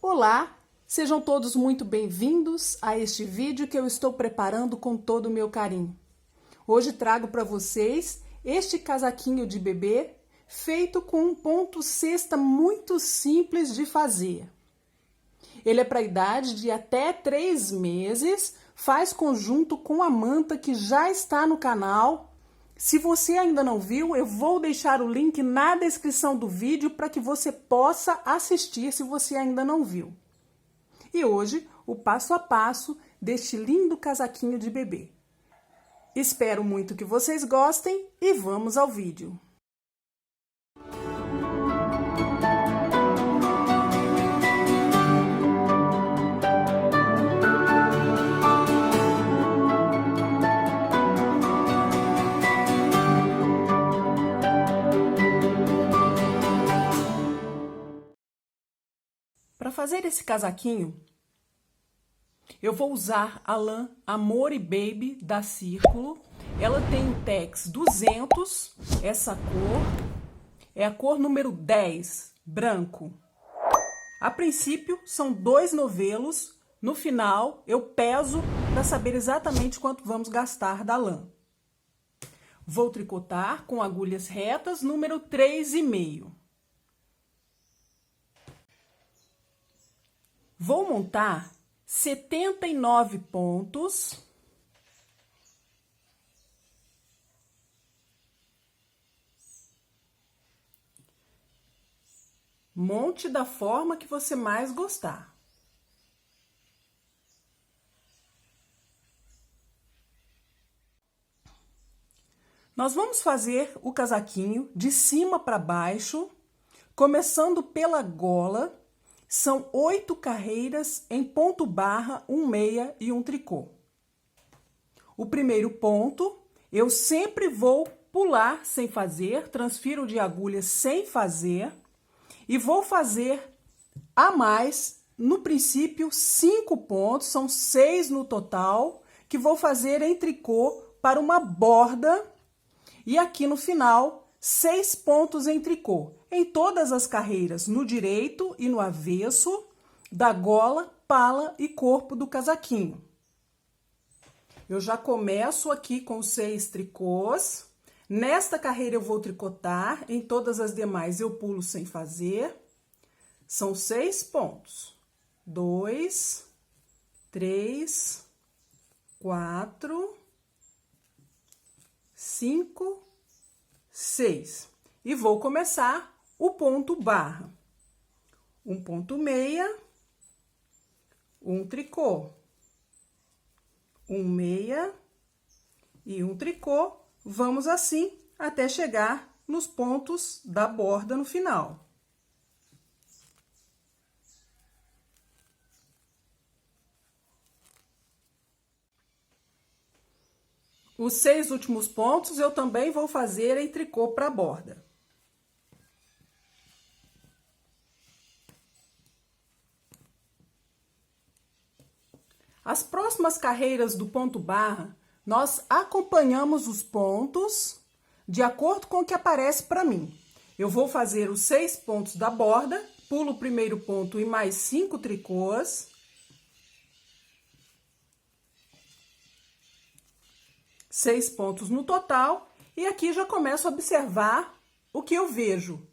Olá, sejam todos muito bem-vindos a este vídeo que eu estou preparando com todo o meu carinho. Hoje trago para vocês este casaquinho de bebê feito com um ponto cesta muito simples de fazer. Ele é para a idade de até 3 meses, faz conjunto com a manta que já está no canal. Se você ainda não viu, eu vou deixar o link na descrição do vídeo para que você possa assistir se você ainda não viu. E hoje, o passo a passo deste lindo casaquinho de bebê. Espero muito que vocês gostem e vamos ao vídeo. Para fazer esse casaquinho, eu vou usar a lã Amore Baby da Círculo. Ela tem o Tex 200, essa cor é a cor número 10, branco. A princípio são 2 novelos, no final eu peso para saber exatamente quanto vamos gastar da lã. Vou tricotar com agulhas retas, número 3,5. Vou montar 79 pontos. Monte da forma que você mais gostar. Nós vamos fazer o casaquinho de cima para baixo, começando pela gola. São 8 carreiras em ponto barra, 1 meia e 1 tricô. O primeiro ponto, eu sempre vou pular sem fazer, transfiro de agulha sem fazer, e vou fazer a mais, no princípio, 5 pontos, são 6 no total, que vou fazer em tricô para uma borda, e aqui no final, 6 pontos em tricô. Em todas as carreiras, no direito e no avesso, da gola, pala e corpo do casaquinho. Eu já começo aqui com 6 tricôs. Nesta carreira eu vou tricotar, em todas as demais eu pulo sem fazer. São 6 pontos. 2, 3, 4, 5, 6. E vou começar o ponto barra. Um ponto meia, um tricô, um meia e um tricô. Vamos assim até chegar nos pontos da borda no final. Os 6 últimos pontos eu também vou fazer em tricô para a borda. As próximas carreiras do ponto barra, nós acompanhamos os pontos de acordo com o que aparece para mim. Eu vou fazer os 6 pontos da borda, pulo o primeiro ponto e mais 5 tricôs. 6 pontos no total, e aqui já começo a observar o que eu vejo.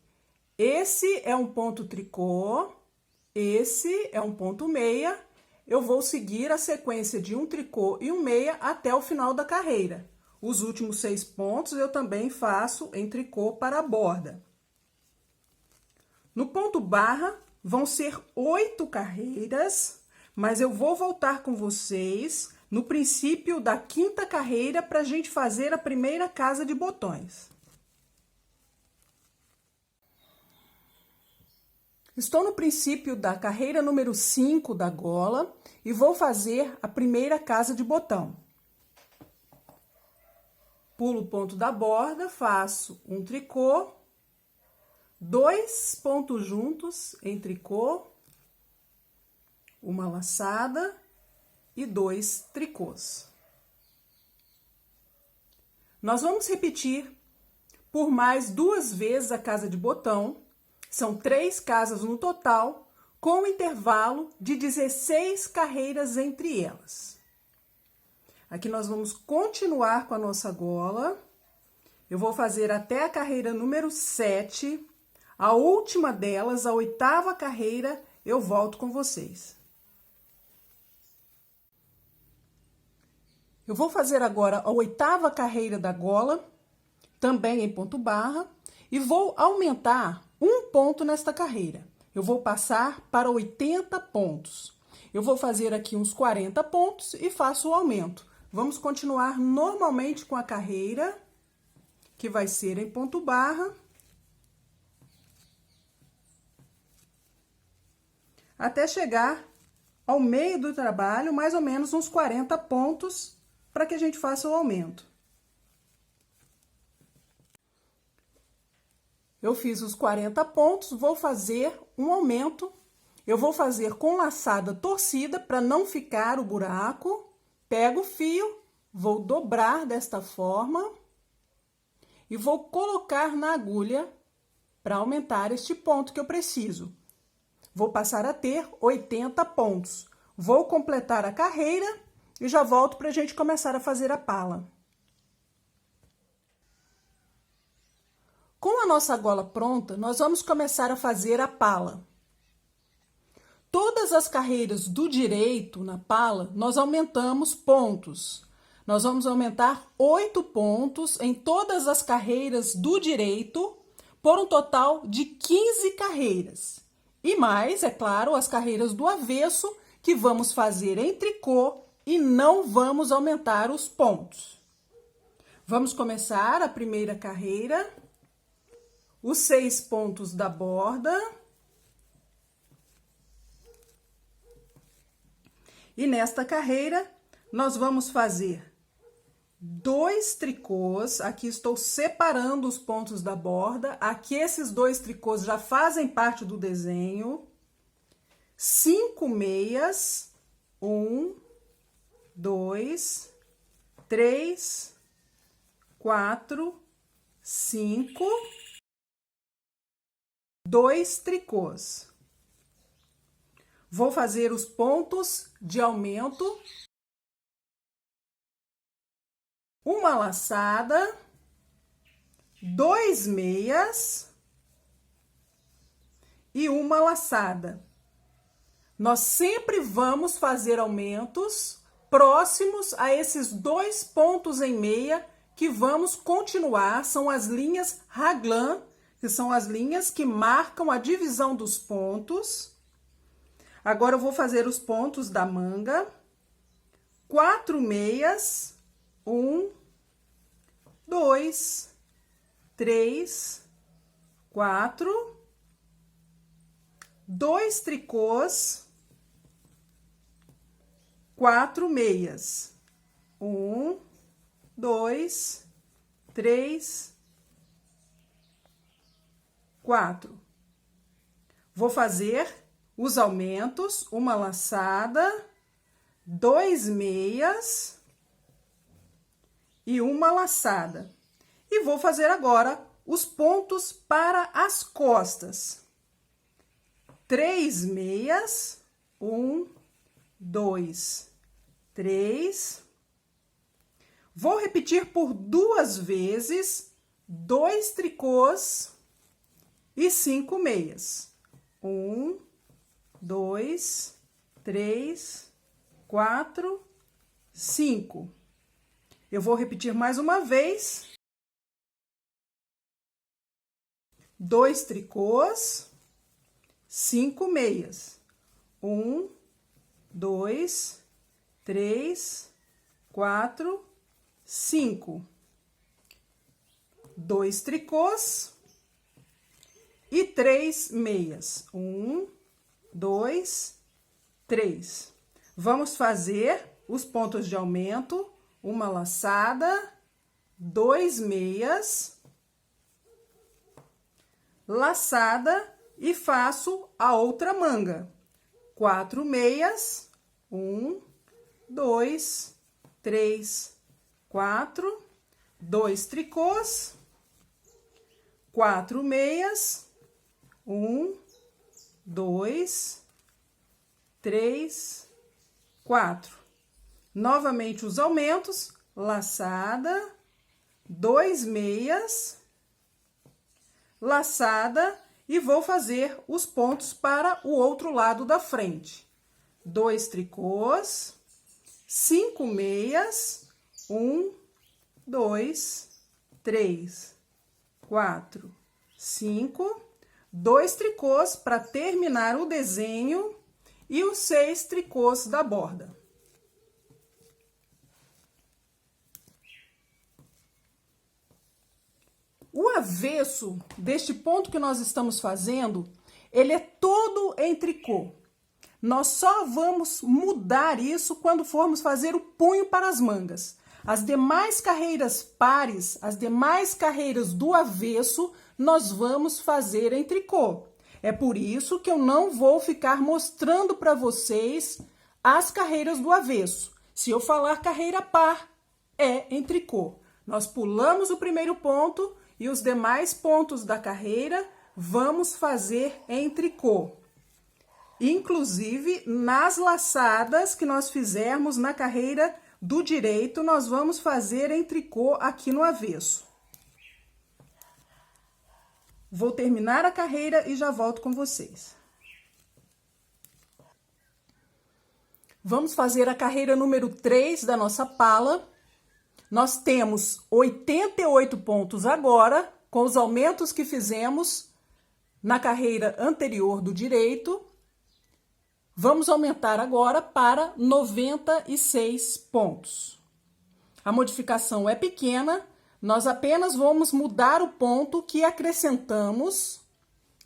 Esse é um ponto tricô, esse é um ponto meia. Eu vou seguir a sequência de um tricô e um meia até o final da carreira. Os últimos 6 pontos eu também faço em tricô para a borda. No ponto barra, vão ser 8 carreiras, mas eu vou voltar com vocês no princípio da 5ª carreira para a gente fazer a primeira casa de botões. Estou no princípio da carreira número 5 da gola e vou fazer a primeira casa de botão. Pulo o ponto da borda, faço um tricô, 2 pontos juntos em tricô, uma laçada e 2 tricôs. Nós vamos repetir por mais 2 vezes a casa de botão. São 3 casas no total, com um intervalo de 16 carreiras entre elas. Aqui nós vamos continuar com a nossa gola. Eu vou fazer até a carreira número 7. A última delas, a 8ª carreira, eu volto com vocês. Eu vou fazer agora a 8ª carreira da gola, também em ponto barra, e vou aumentar um ponto nesta carreira. Eu vou passar para 80 pontos. Eu vou fazer aqui uns 40 pontos e faço o aumento. Vamos continuar normalmente com a carreira, que vai ser em ponto barra, até chegar ao meio do trabalho, mais ou menos uns 40 pontos, para que a gente faça o aumento. Eu fiz os 40 pontos, vou fazer um aumento. Eu vou fazer com laçada torcida, para não ficar o buraco. Pego o fio, vou dobrar desta forma e vou colocar na agulha para aumentar este ponto que eu preciso. Vou passar a ter 80 pontos. Vou completar a carreira e já volto para a gente começar a fazer a pala. Com a nossa gola pronta, nós vamos começar a fazer a pala. Todas as carreiras do direito na pala, nós aumentamos pontos. Nós vamos aumentar 8 pontos em todas as carreiras do direito, por um total de 15 carreiras. E mais, é claro, as carreiras do avesso, que vamos fazer em tricô e não vamos aumentar os pontos. Vamos começar a primeira carreira, os 6 pontos da borda. E nesta carreira, nós vamos fazer 2 tricôs. Aqui estou separando os pontos da borda. Aqui esses 2 tricôs já fazem parte do desenho. 5 meias. 1, 2, 3, 4, 5. 2 tricôs. Vou fazer os pontos de aumento. Uma laçada, 2 meias e uma laçada. Nós sempre vamos fazer aumentos próximos a esses 2 pontos em meia que vamos continuar, são as linhas raglan, que são as linhas que marcam a divisão dos pontos. Agora eu vou fazer os pontos da manga, 4 meias. 1, 2, 3, 4, 2 tricôs, 4 meias. 1, 2, 3, 4. Vou fazer os aumentos, uma laçada, 2 meias e uma laçada. E vou fazer agora os pontos para as costas. 3 meias, 1, 2, 3. Vou repetir por 2 vezes, 2 tricôs e 5 meias. 1, 2, 3, 4, 5. Eu vou repetir mais uma vez. 2 tricôs, 5 meias. 1, 2, 3, 4, 5. 2 tricôs e 3 meias. 1, 2, 3. Vamos fazer os pontos de aumento. Uma laçada, 2 meias, laçada e faço a outra manga. 4 meias, 1, 2, 3, 4, 2 tricôs, 4 meias, 1, 2, 3, 4. Novamente os aumentos, laçada, 2 meias, laçada, e vou fazer os pontos para o outro lado da frente. 2 tricôs, 5 meias, 1, 2, 3, 4, 5, 2 tricôs para terminar o desenho e os 6 tricôs da borda. O avesso deste ponto que nós estamos fazendo, ele é todo em tricô. Nós só vamos mudar isso quando formos fazer o punho para as mangas. As demais carreiras pares, as demais carreiras do avesso, nós vamos fazer em tricô. É por isso que eu não vou ficar mostrando para vocês as carreiras do avesso. Se eu falar carreira par, é em tricô. Nós pulamos o primeiro ponto e os demais pontos da carreira vamos fazer em tricô. Inclusive, nas laçadas que nós fizermos na carreira do direito, nós vamos fazer em tricô aqui no avesso. Vou terminar a carreira e já volto com vocês. Vamos fazer a carreira número 3 da nossa pala. Nós temos 88 pontos agora, com os aumentos que fizemos na carreira anterior do direito. Vamos aumentar agora para 96 pontos. A modificação é pequena, nós apenas vamos mudar o ponto que acrescentamos,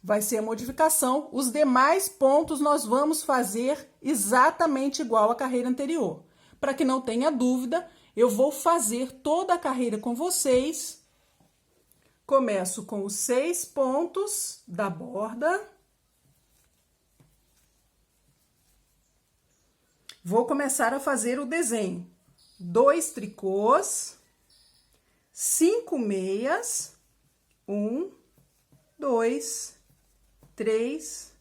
vai ser a modificação. Os demais pontos nós vamos fazer exatamente igual à carreira anterior. Para que não tenha dúvida, eu vou fazer toda a carreira com vocês. Começo com os 6 pontos da borda. Vou começar a fazer o desenho. 2 tricôs, 5 meias, 1, 2, 3,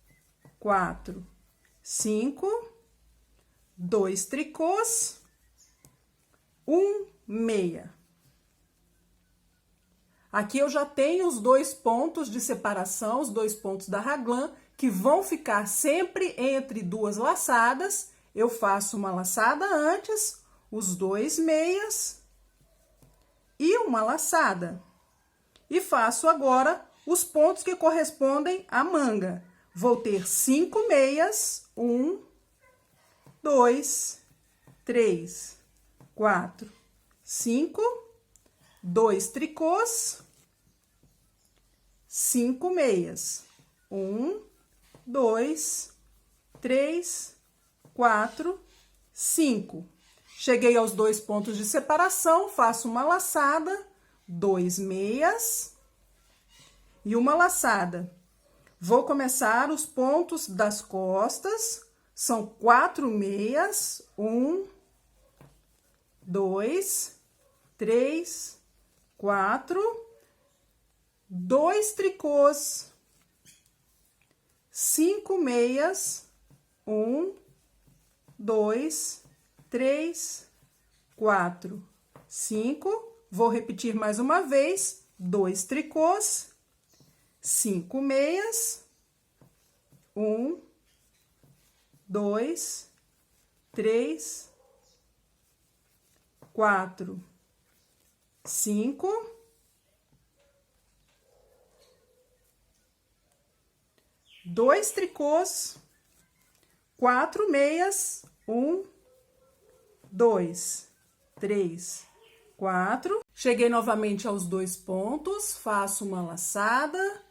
4, 5, 2 tricôs, 1 meia. Aqui eu já tenho os 2 pontos de separação, os 2 pontos da raglan, que vão ficar sempre entre 2 laçadas. Eu faço uma laçada antes, os 2 meias e uma laçada. E faço agora os pontos que correspondem à manga. Vou ter 5 meias, 1, 2, 3, 4, 5, 2 tricôs, 5 meias, 1, 2, 3, 4, 5. Cheguei aos 2 pontos de separação, faço uma laçada, 2 meias e uma laçada. Vou começar os pontos das costas, são 4 meias, 1, 2, 3, 4, 2 tricôs, 5 meias, 1, 2, 3, 4, 5. Vou repetir mais uma vez, 2 tricôs, 5 meias, 1, 2, 3, 4, 5. 2 tricôs, 4 meias, 1, 2, 3, 4. Cheguei novamente aos 2 pontos, faço uma laçada,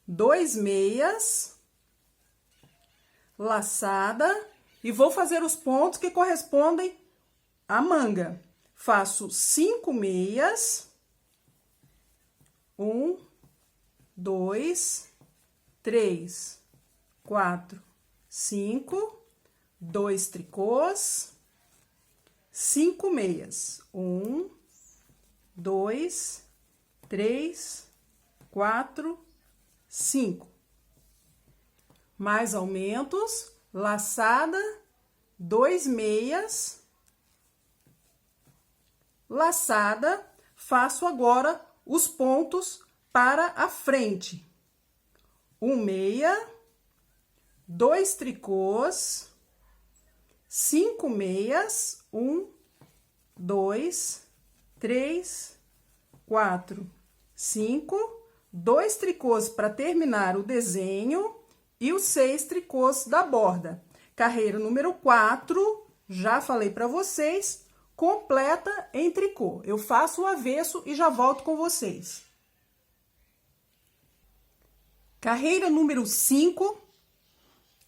2 meias, laçada, e vou fazer os pontos que correspondem à manga. Faço 5 meias, 1, 2, 3, 4, 5, 2 tricôs, 5 meias, 1, 2, 3, 4, 5. Mais aumentos, laçada, 2 meias, laçada. Faço agora os pontos para a frente. 1 meia, 2 tricôs, 5 meias, 1, 2, 3, 4, 5, 2 tricôs para terminar o desenho e os 6 tricôs da borda. Carreira número 4, já falei para vocês, completa em tricô. Eu faço o avesso e já volto com vocês. Carreira número 5,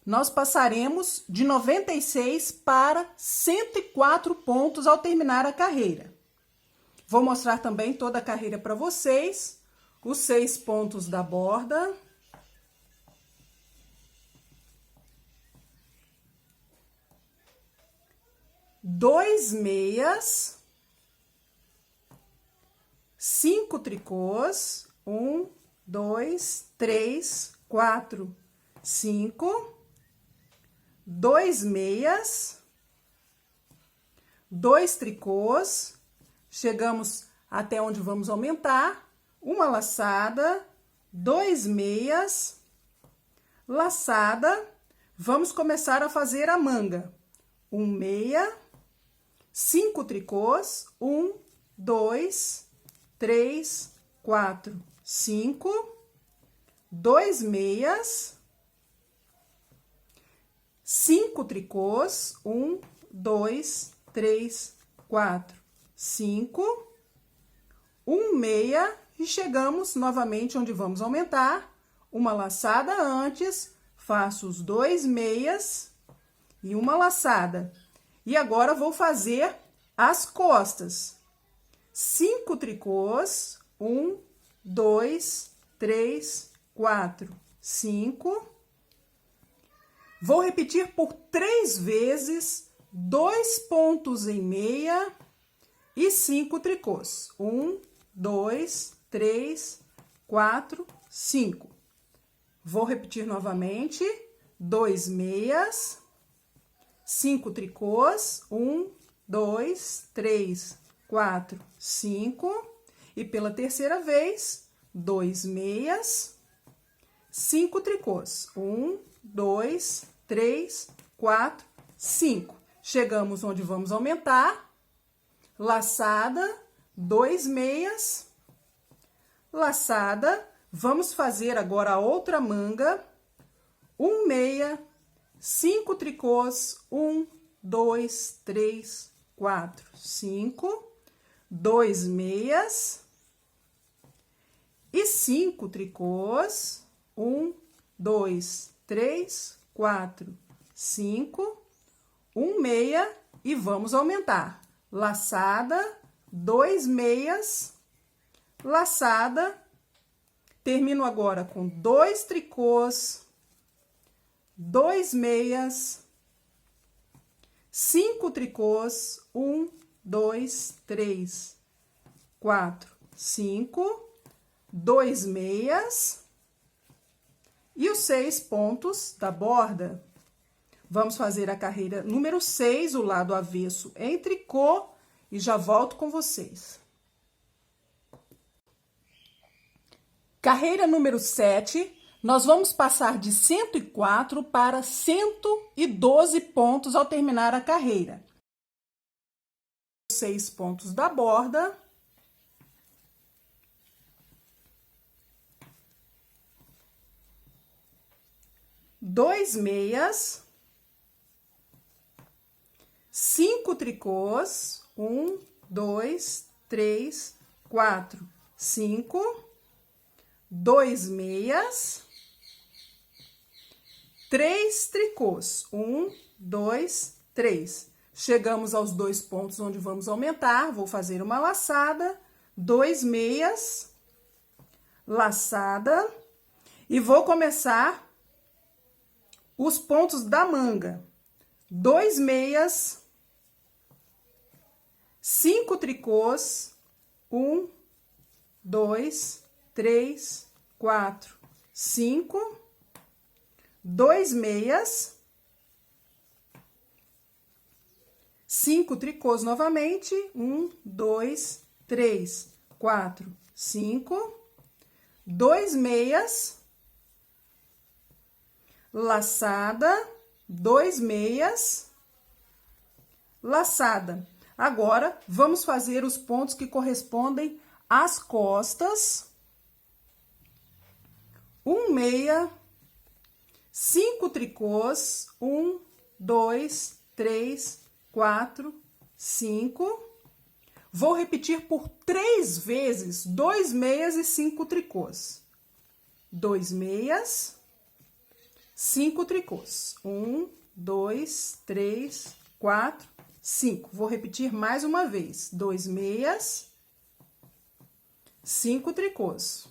nós passaremos de 96 para 104 pontos ao terminar a carreira. Vou mostrar também toda a carreira para vocês, os 6 pontos da borda. Dois meias, 5 tricôs, 1, 2, 3, 4, 5, 2 meias, 2 tricôs, chegamos até onde vamos aumentar, uma laçada, 2 meias, laçada, vamos começar a fazer a manga. 1 meia, 5 tricôs, 1, 2, 3, 4, 5, 2 meias, 5 tricôs, 1, 2, 3, 4, 5, 1 meia e chegamos novamente onde vamos aumentar, uma laçada antes, faço os 2 meias e uma laçada. E agora vou fazer as costas. 5 tricôs, 1, 2, 3, 4, 5. Vou repetir por 3 vezes, 2 pontos em meia e 5 tricôs. 1, 2, 3, 4, 5. Vou repetir novamente, 2 meias, 5 tricôs, 1, 2, 3, 4, 5. E pela terceira vez, 2 meias, 5 tricôs, 1, 2, 3, 4, 5. Chegamos onde vamos aumentar, laçada, 2 meias, laçada. Vamos fazer agora a outra manga, 1 meia, 5 tricôs, 1, 2, 3, 4, 5, 2 meias e 5 tricôs, 1, 2, 3, 4, 5, 1 meia e vamos aumentar. Laçada, 2 meias, laçada, termino agora com 2 tricôs, 2 meias, 5 tricôs, 1, 2, 3, 4, 5, 2 meias e os 6 pontos da borda. Vamos fazer a carreira número 6, o lado avesso em tricô, e já volto com vocês. Carreira número 7, nós vamos passar de 104 para 112 pontos ao terminar a carreira. 6 pontos da borda. Dois meias, 5 tricôs, 1, 2, 3, 4, 5, 2 meias, 3 tricôs, 1, 2, 3. Chegamos aos 2 pontos onde vamos aumentar, vou fazer uma laçada, 2 meias, laçada, e vou começar os pontos da manga. 2 meias, 5 tricôs, 1, 2, 3, 4, 5, 2 meias, 5 tricôs novamente, 1, 2, 3, 4, 5, 2 meias, laçada, 2 meias, laçada. Agora, vamos fazer os pontos que correspondem às costas. 1 meia, 5 tricôs, 1, 2, 3, 4, 5. Vou repetir por 3 vezes 2 meias e 5 tricôs. 2 meias, 5 tricôs. 1, 2, 3, 4, 5. Vou repetir mais uma vez. 2 meias, 5 tricôs.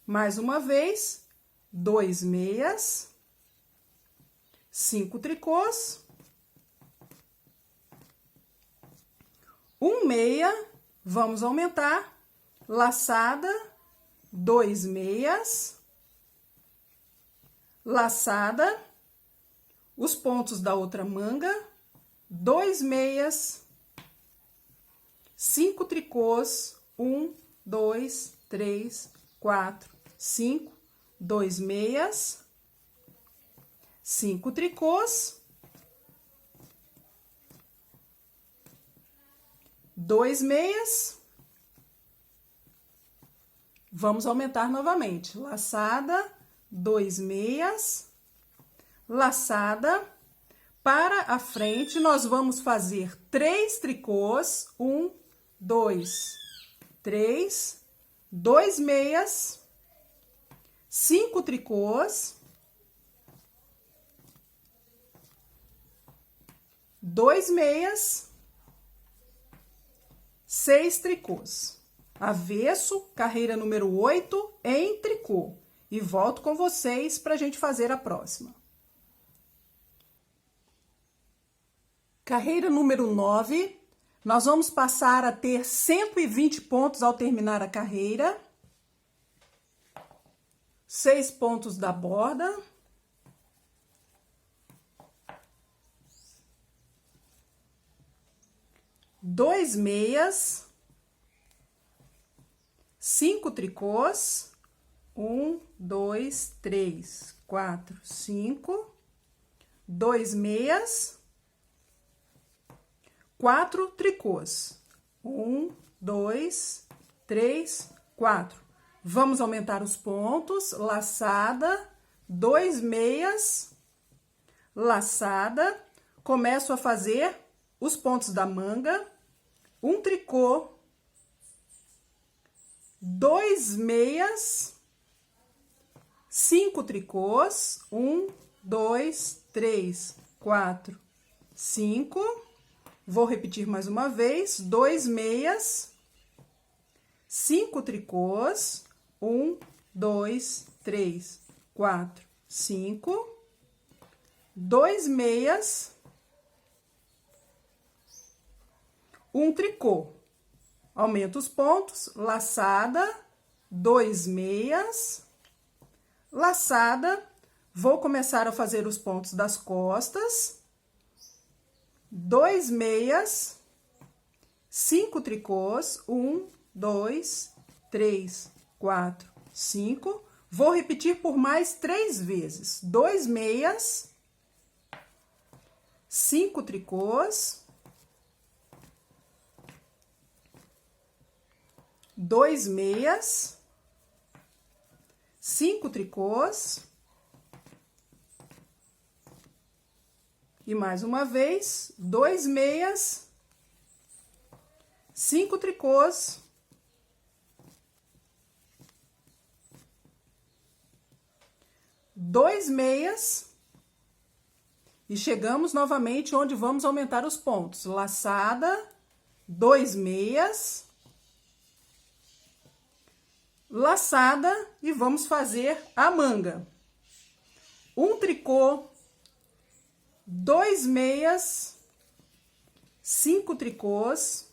Mais uma vez, 2 meias, 5 tricôs, 1 meia, vamos aumentar, laçada, 2 meias, laçada, os pontos da outra manga, 2 meias, 5 tricôs, 1, 2, 3, 4, 5, 2 meias, 5 tricôs, 2 meias, vamos aumentar novamente, laçada, 2 meias, laçada, para a frente nós vamos fazer 3 tricôs, 1, 2, 3, 2 meias, 5 tricôs, 2 meias, 6 tricôs. Avesso, carreira número 8 em tricô. E volto com vocês para a gente fazer a próxima. Carreira número 9, nós vamos passar a ter 120 pontos ao terminar a carreira. 6 pontos da borda. 2 meias, 5 tricôs, 1, 2, 3, 4, 5, 2 meias, 4 tricôs, 1, 2, 3, 4. Vamos aumentar os pontos, laçada, 2 meias, laçada, começo a fazer os pontos da manga, 1 tricô, 2 meias, 5 tricôs, 1, 2, 3, 4, 5. Vou repetir mais uma vez, 2 meias, 5 tricôs, 1, 2, 3, 4, 5. 2 meias, 1 tricô. Aumenta os pontos, laçada, 2 meias, laçada. Vou começar a fazer os pontos das costas. 2 meias, 5 tricôs, 1, 2, 3, 4, 5. Vou repetir por mais 3 vezes. 2 meias, 5 tricôs, 2 meias, 5 tricôs, e mais uma vez, 2 meias, 5 tricôs, 2 meias, e chegamos novamente onde vamos aumentar os pontos. Laçada, 2 meias, laçada, e vamos fazer a manga. 1 tricô, 2 meias, 5 tricôs,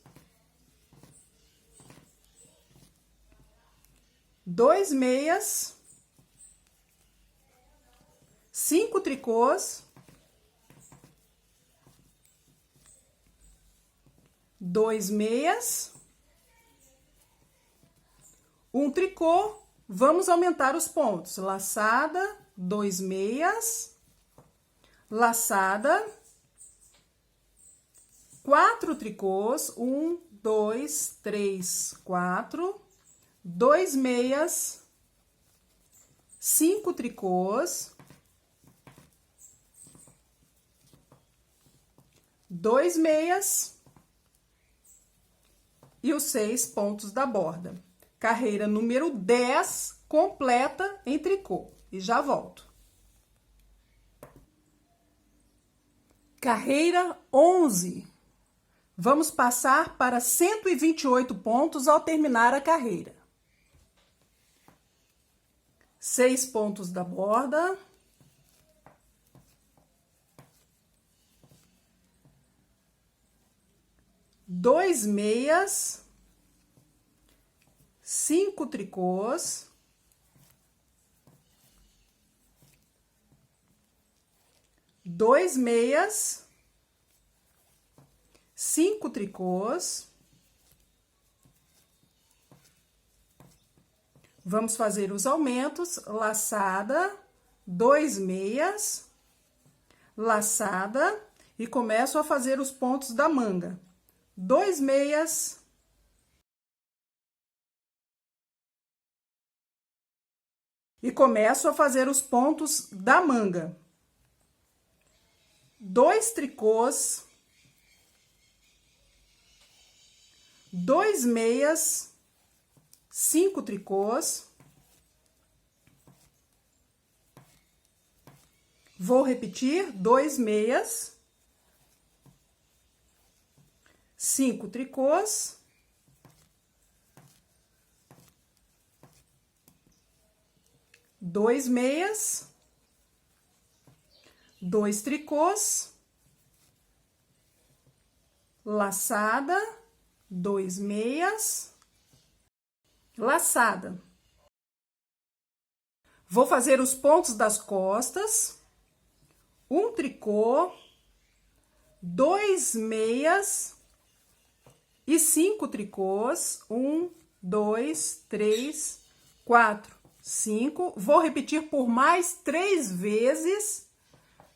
2 meias, 5 tricôs, 2 meias, 1 tricô, vamos aumentar os pontos, laçada, 2 meias, laçada, 4 tricôs, 1, 2, 3, 4, 2 meias, 5 tricôs, 2 meias e os 6 pontos da borda. Carreira número 10 completa em tricô. E já volto. Carreira 11. Vamos passar para 128 pontos ao terminar a carreira. 6 pontos da borda. 2 meias, 5 tricôs, 2 meias, 5 tricôs. Vamos fazer os aumentos, laçada, 2 meias, laçada, e começo a fazer os pontos da manga. 2 meias, e começo a fazer os pontos da manga. 2 tricôs, 2 meias, 5 tricôs. Vou repetir, 2 meias, 5 tricôs, 2 meias, 2 tricôs, laçada, 2 meias, laçada. Vou fazer os pontos das costas, 1 tricô, 2 meias e 5 tricôs, 1, 2, 3, 4, 5. Vou repetir por mais 3 vezes,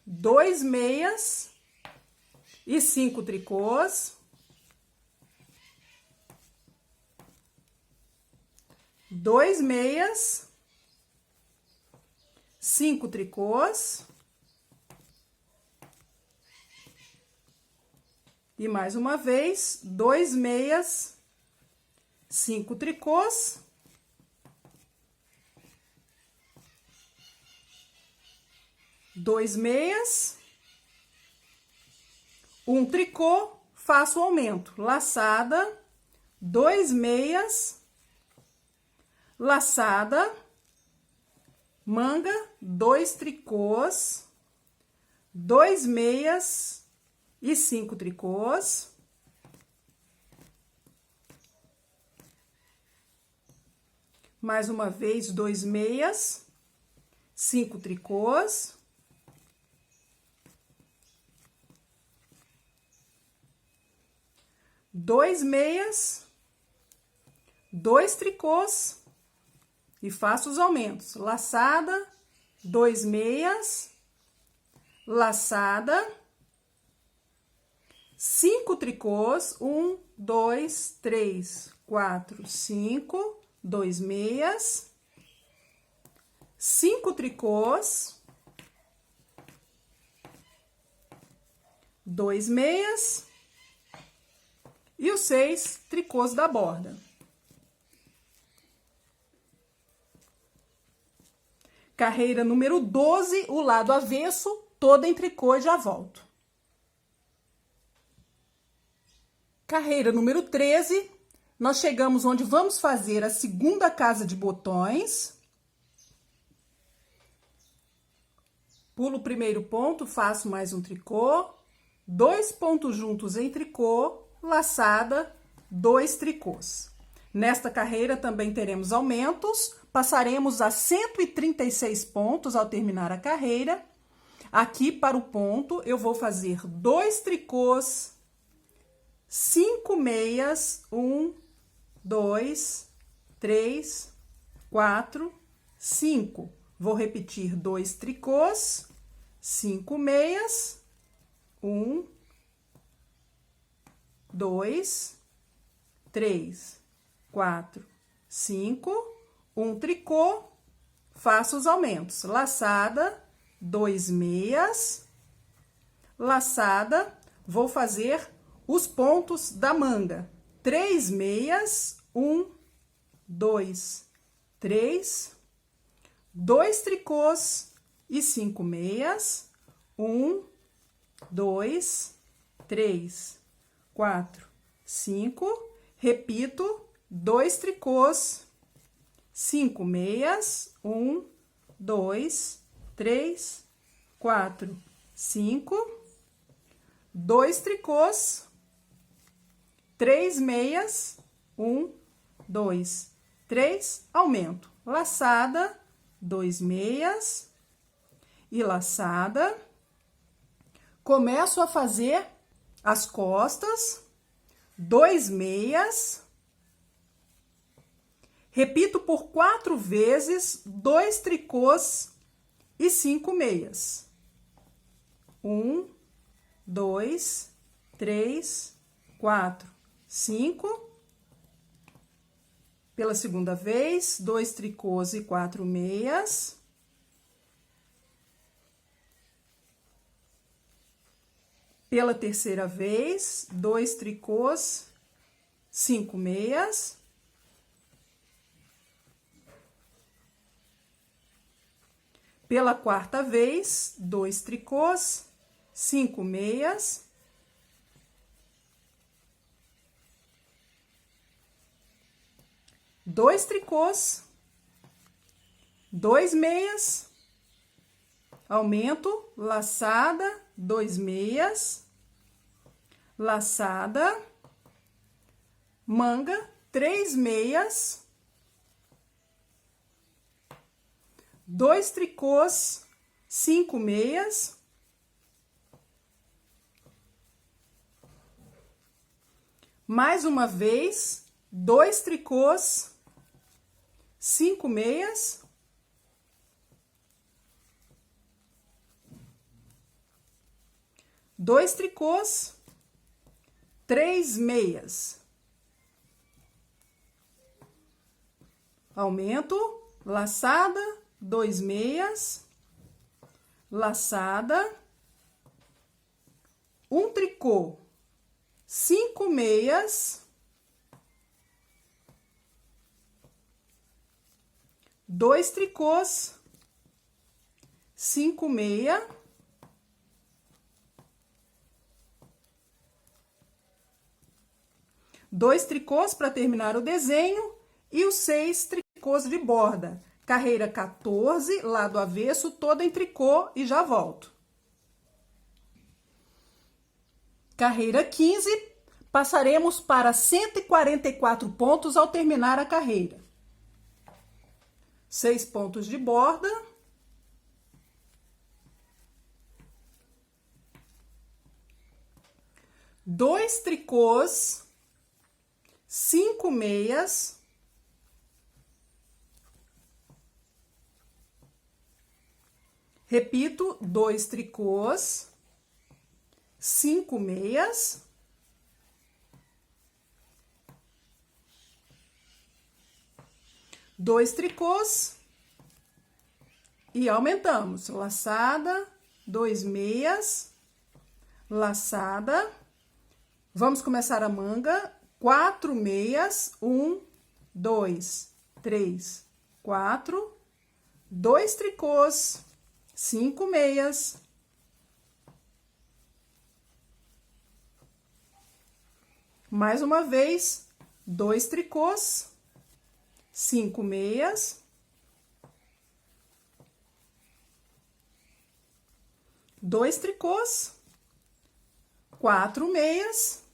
2 meias e 5 tricôs, 2 meias, 5 tricôs, e mais uma vez, 2 meias, 5 tricôs, 2 meias, 1 tricô, faço o aumento, laçada, 2 meias, laçada, manga, 2 tricôs, 2 meias e 5 tricôs. Mais uma vez, 2 meias, 5 tricôs. 2 meias, 2 tricôs e faço os aumentos. Laçada, 2 meias, laçada, 5 tricôs, 1, 2, 3, 4, 5, 2 meias, 5 tricôs, 2 meias e os 6 tricôs da borda. Carreira número 12, o lado avesso, toda em tricô e já volto. Carreira número 13, nós chegamos onde vamos fazer a segunda casa de botões. Pulo o primeiro ponto, faço mais um tricô, 2 pontos juntos em tricô, laçada, 2 tricôs. Nesta carreira também teremos aumentos, passaremos a 136 pontos ao terminar a carreira Aqui para o ponto, eu vou fazer 2 tricôs, 5 meias, 1, 2, 3, 4, 5. Vou repetir 2 tricôs, 5 meias, 1, 2, 3, 4, 5, 1 tricô, faço os aumentos. Laçada, 2 meias, laçada, vou fazer os pontos da manga. 3 meias, 1, 2, 3, 2 tricôs e 5 meias, 1, 2, 3, 4, 5, repito, 2 tricôs, 5 meias, 1, 2, 3, 4, 5, 2 tricôs, 3 meias, 1, 2, 3, aumento, laçada, 2 meias e laçada. Começo a fazer as costas, 2 meias. Repito por 4 vezes, 2 tricôs e 5 meias. 1, 2, 3, 4, 5. Pela segunda vez, 2 tricôs e 4 meias. Pela terceira vez, 2 tricôs, 5 meias. Pela quarta vez, 2 tricôs, 5 meias. Dois tricôs, 2 meias, aumento, laçada, 2 meias, laçada, manga, 3 meias, 2 tricôs, 5 meias, mais uma vez, 2 tricôs, 5 meias, dois tricôs, 3 meias, aumento, laçada, 2 meias, laçada, 1 tricô, 5 meias, 2 tricôs, 5 meia, dois tricôs para terminar o desenho e os 6 tricôs de borda. Carreira 14, lado avesso, toda em tricô e já volto. Carreira 15, passaremos para 144 pontos ao terminar a carreira. 6 pontos de borda. Dois tricôs, 5 meias. Repito, 2 tricôs, 5 meias. Dois tricôs e aumentamos, laçada, 2 meias, laçada. Vamos começar a manga, 4 meias, 1, 2, 3, 4, 2 tricôs, 5 meias, mais uma vez, 2 tricôs, 5 meias, 2 tricôs, 4 meias,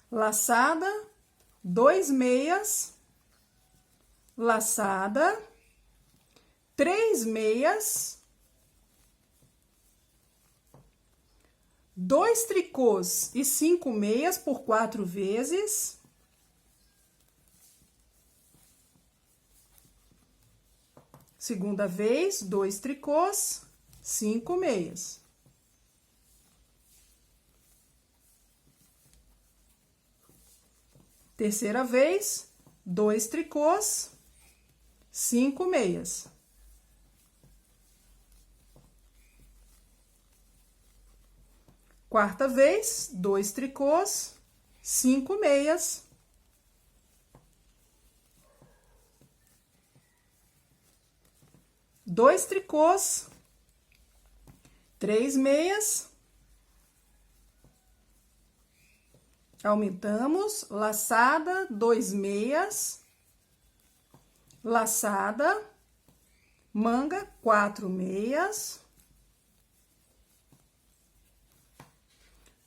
laçada, 2 meias, laçada, 3 meias, 2 tricôs e 5 meias por 4 vezes. Segunda vez, 2 tricôs, 5 meias. Terceira vez, 2 tricôs, 5 meias. Quarta vez, 2 tricôs, 5 meias. Dois tricôs, 3 meias. Aumentamos, laçada, 2 meias, laçada, manga, 4 meias,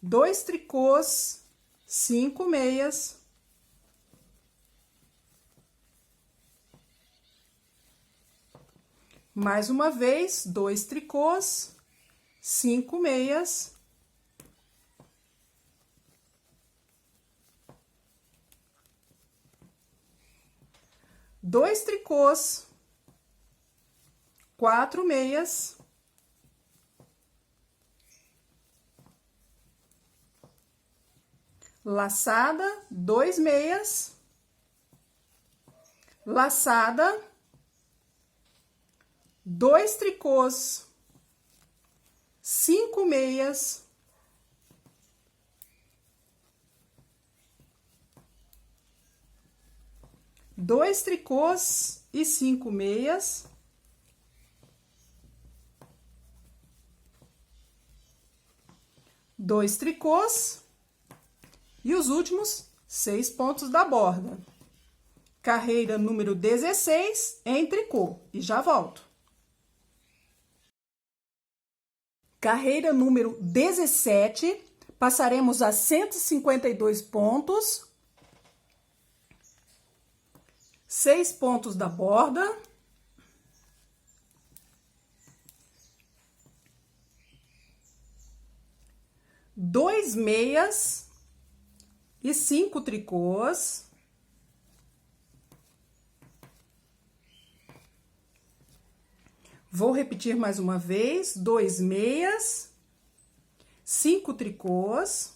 2 tricôs, 5 meias, mais uma vez, 2 tricôs, 5 meias, dois tricôs, 4 meias, laçada, 2 meias, laçada, 2 tricôs, 5 meias, dois tricôs e 5 meias, dois tricôs e os últimos 6 pontos da borda. Carreira número 16 em tricô e já volto. Carreira número 17, passaremos a 152 pontos, 6 pontos da borda, dois meias e 5 tricôs, vou repetir mais uma vez, 2 meias, 5 tricôs,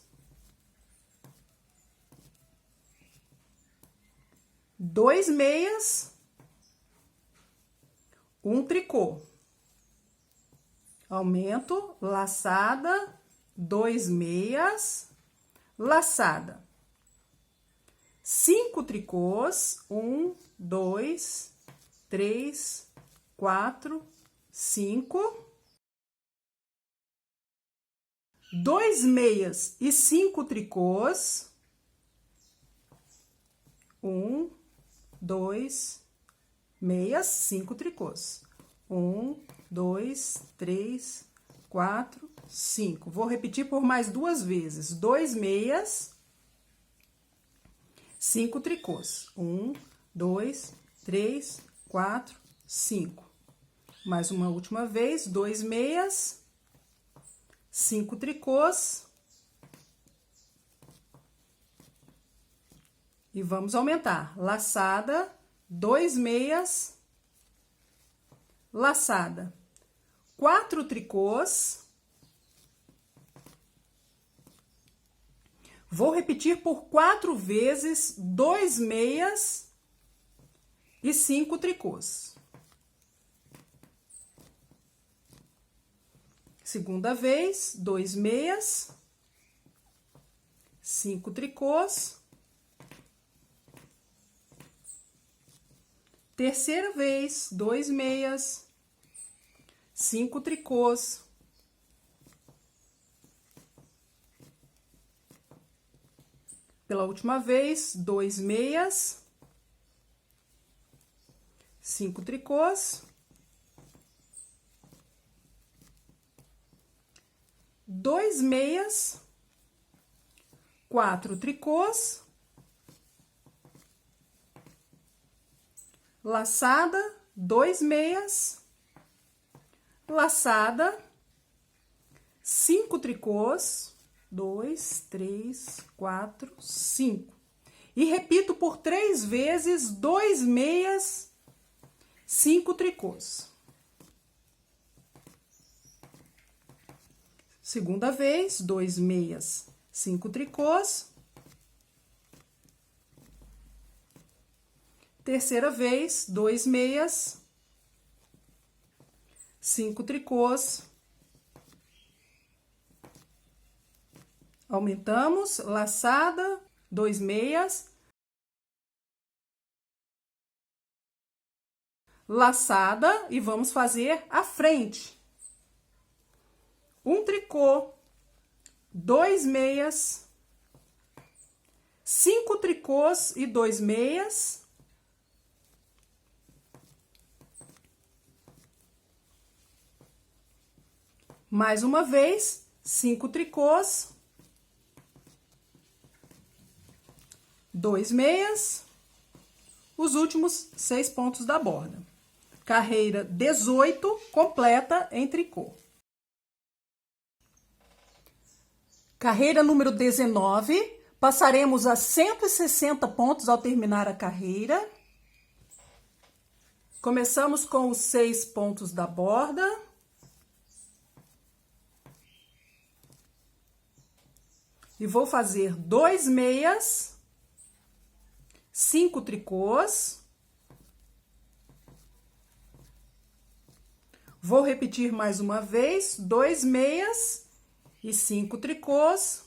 2 meias, 1 tricô. Aumento, laçada, 2 meias, laçada. 5 tricôs, 1, 2, 3, 4, 5. 2 meias e 5 tricôs. 1, 2, meias, 5 tricôs. 1, 2, 3, 4, 5. Vou repetir por mais 2 vezes. 2 meias, 5 tricôs. 1, 2, 3, 4, 5. Mais uma última vez, 2 meias, 5 tricôs. E vamos aumentar. Laçada, 2 meias, laçada, 4 tricôs. Vou repetir por 4 vezes, 2 meias e 5 tricôs. Segunda vez, 2 meias, 5 tricôs. Terceira vez, 2 meias, 5 tricôs. Pela última vez, 2 meias, 5 tricôs. 2 meias, 4 tricôs, laçada, 2 meias, laçada, 5 tricôs, 2, 3, 4, 5. E repito por 3 vezes, 2 meias, 5 tricôs. Segunda vez, 2 meias, 5 tricôs. Terceira vez, 2 meias, 5 tricôs. Aumentamos, laçada, 2 meias, laçada e vamos fazer a frente. 1 tricô, 2 meias, 5 tricôs e 2 meias. Mais uma vez, 5 tricôs, 2 meias, os últimos 6 pontos da borda. Carreira 18, completa em tricô. Carreira número 19, passaremos a 160 pontos ao terminar a carreira. Começamos com os 6 pontos da borda. E vou fazer 2 meias, 5 tricôs. Vou repetir mais uma vez, 2 meias e 5 tricôs.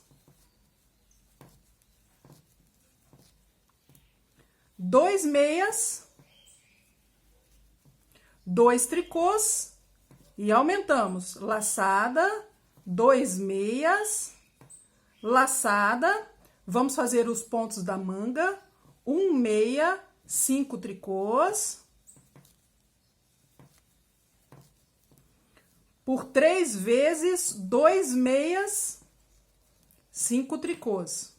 2 meias, 2 tricôs e aumentamos. Laçada, 2 meias, laçada, vamos fazer os pontos da manga, 1 meia, 5 tricôs, por 3 vezes, 2 meias, 5 tricôs.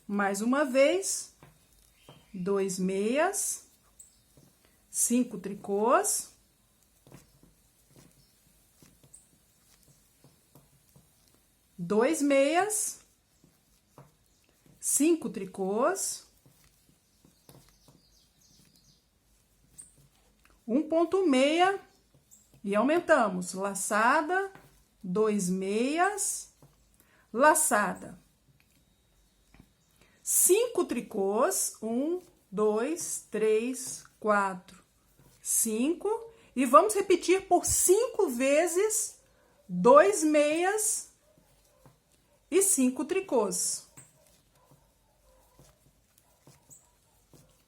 Mais uma vez, 2 meias, 5 tricôs. 2 meias, 5 tricôs, 1 ponto meia e aumentamos. Laçada, 2 meias, laçada, 5 tricôs, 1, 2, 3, 4, 5 e vamos repetir por 5 vezes, 2 meias e 5 tricôs.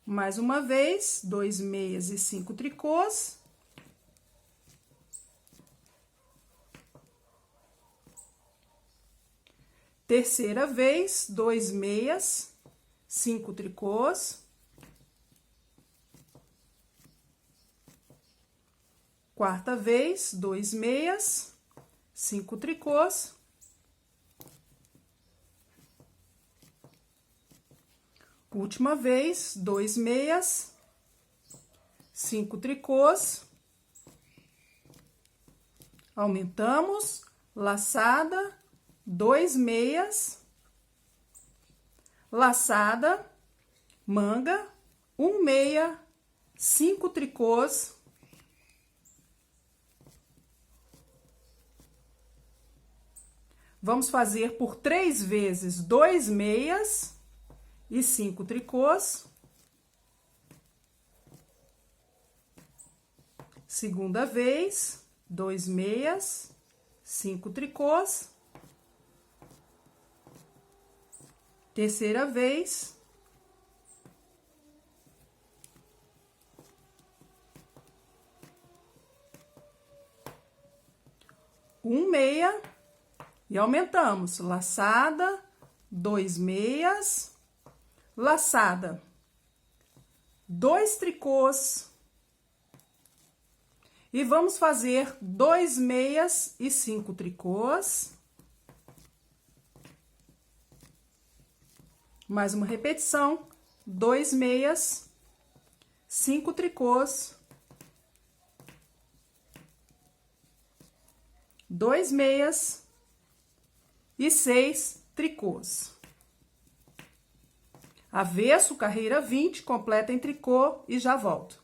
Mais uma vez, 2 meias e 5 tricôs. Terceira vez, 2 meias, 5 tricôs. Quarta vez, 2 meias, 5 tricôs. Última vez, 2 meias, 5 tricôs, aumentamos, laçada, 2 meias, laçada, manga, 1 meia, 5 tricôs, vamos fazer por 3 vezes, 2 meias e 5 tricôs. Segunda vez, 2 meias, 5 tricôs. Terceira vez, um meia e aumentamos. Laçada, 2 meias, laçada, 2 tricôs e vamos fazer 2 meias e 5 tricôs. Mais uma repetição, 2 meias, 5 tricôs, 2 meias e 6 tricôs. Avesso, carreira 20, completa em tricô e já volto.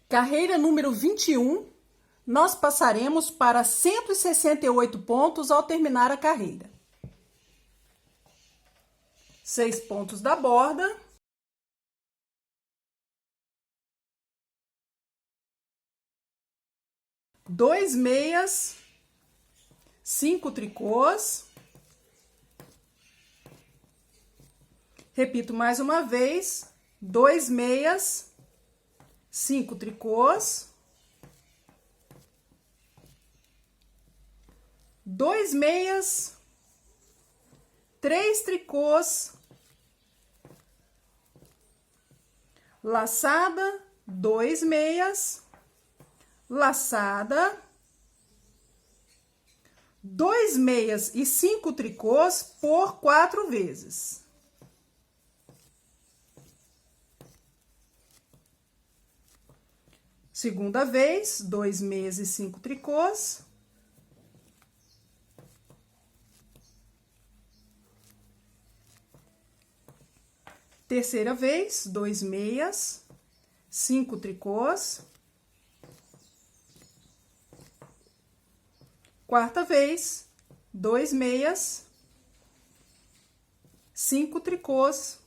Carreira número 21, nós passaremos para 168 pontos ao terminar a carreira. 6 pontos da borda. Dois meias, 5 tricôs. Repito mais uma vez, 2 meias, 5 tricôs. 2 meias, 3 tricôs. Laçada, 2 meias, laçada, 2 meias e 5 tricôs por 4 vezes. Segunda vez, 2 meias e 5 tricôs. Terceira vez, 2 meias, 5 tricôs. Quarta vez, 2 meias, 5 tricôs.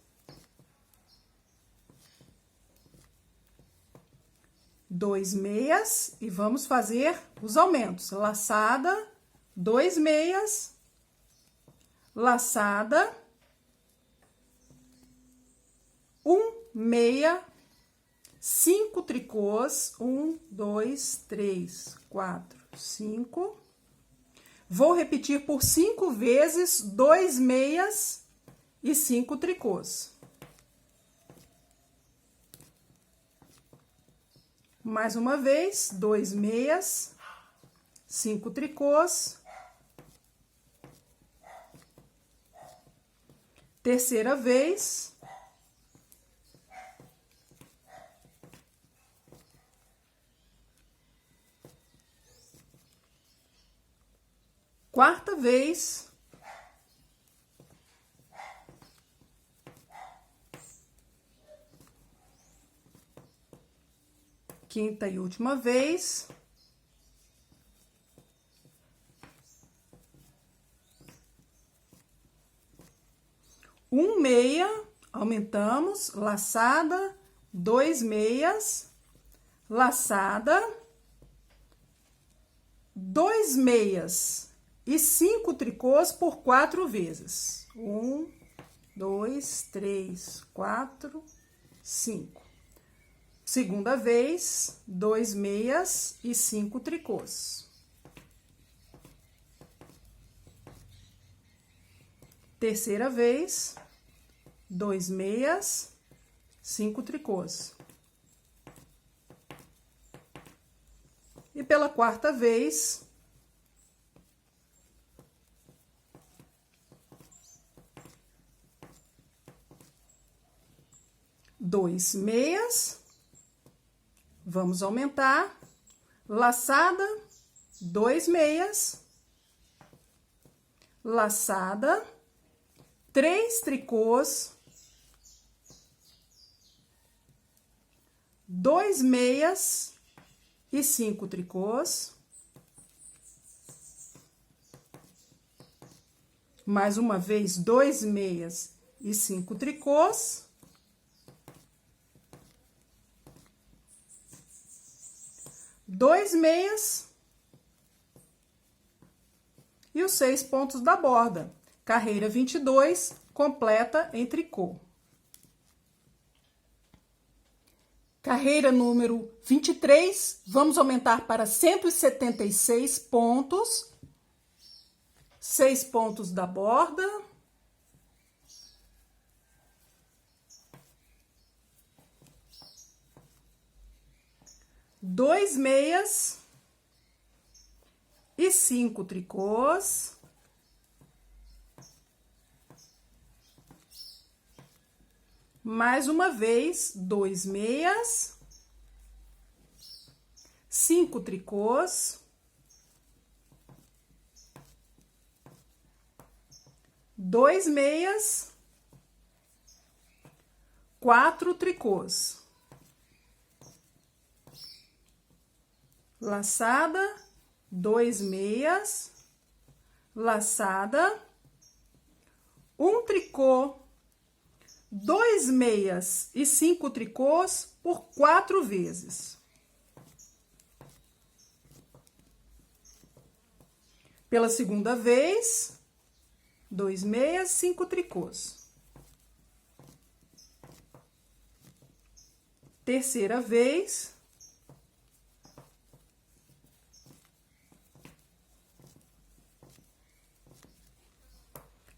2 meias e vamos fazer os aumentos. Laçada, 2 meias, laçada, 1 meia, 5 tricôs, 1, 2, 3, 4, 5. Vou repetir por 5 vezes, 2 meias e 5 tricôs. Mais uma vez, 2 meias, 5 tricôs. Terceira vez. Quarta vez. Quinta e última vez. Um meia, aumentamos, laçada, 2 meias, laçada, 2 meias e 5 tricôs por 4 vezes. 1, 2, 3, 4, 5. Segunda vez, 2 meias e 5 tricôs. Terceira vez, 2 meias, 5 tricôs. E pela quarta vez, dois meias, vamos aumentar, laçada, 2 meias, laçada, 3 tricôs, 2 meias e 5 tricôs. Mais uma vez, 2 meias e 5 tricôs. Dois meias e os 6 pontos da borda. Carreira 22, completa em tricô. Carreira número 23, vamos aumentar para 176 pontos. 6 pontos da borda. Dois meias e 5 tricôs. Mais uma vez, 2 meias, 5 tricôs, 2 meias, 4 tricôs, laçada, 2 meias, laçada, 1 tricô, 2 meias e 5 tricôs por 4 vezes. Pela segunda vez, 2 meias, 5 tricôs. Terceira vez.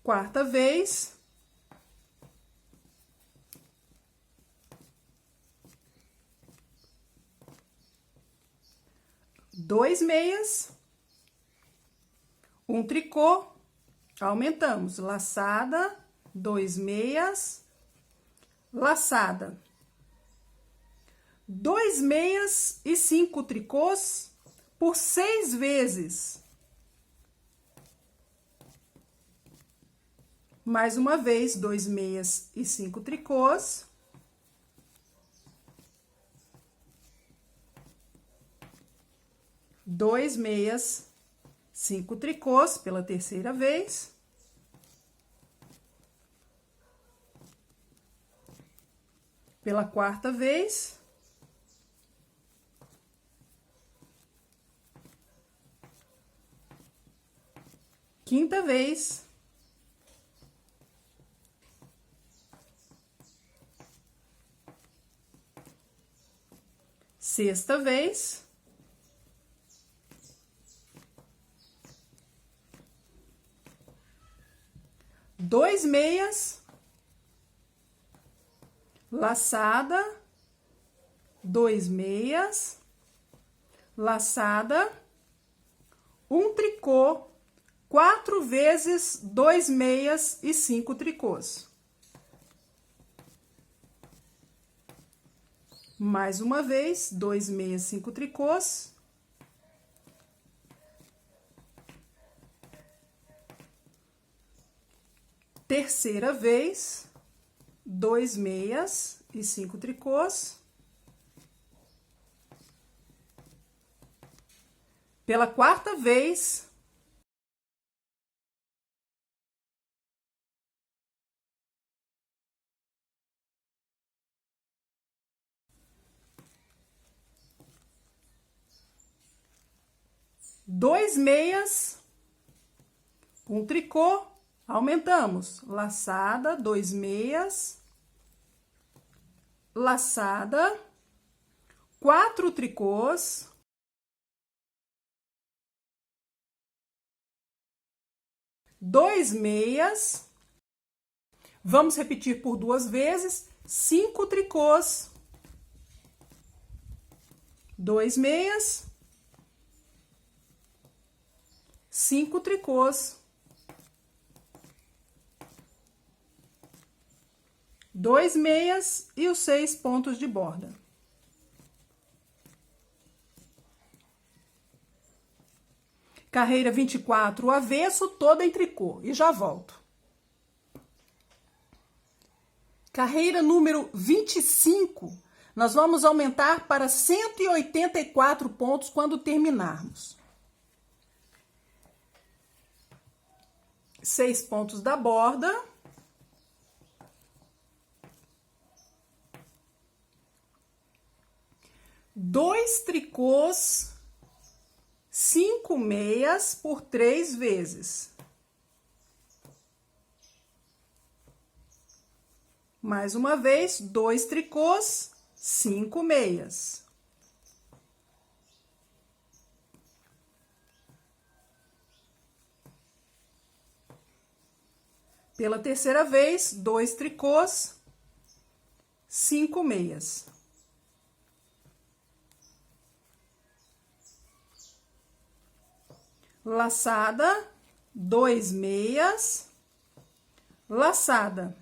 Quarta vez. Dois meias. Um tricô. Aumentamos. Laçada, 2 meias, laçada. 2 meias e 5 tricôs por 6 vezes. Mais uma vez, 2 meias e 5 tricôs. Dois meias, 5 tricôs pela terceira vez. Pela quarta vez. Quinta vez. Sexta vez. Dois meias, laçada, 2 meias, laçada, 1 tricô, 4 vezes 2 meias e 5 tricôs. Mais uma vez, 2 meias, 5 tricôs. Terceira vez, 2 meias e 5 tricôs. Pela quarta vez, dois meias, um tricô, aumentamos, laçada, 2 meias, laçada, 4 tricôs, dois meias, vamos repetir por 2 vezes, 5 tricôs, 2 meias, 5 tricôs, 2 meias e os 6 pontos de borda. Carreira 24, o avesso, toda em tricô, e já volto. Carreira número 25, nós vamos aumentar para 184 pontos quando terminarmos. 6 pontos da borda. Dois tricôs, 5 meias por 3 vezes. Mais uma vez, 2 tricôs, 5 meias. Pela terceira vez, 2 tricôs, 5 meias. Laçada, 2 meias, laçada,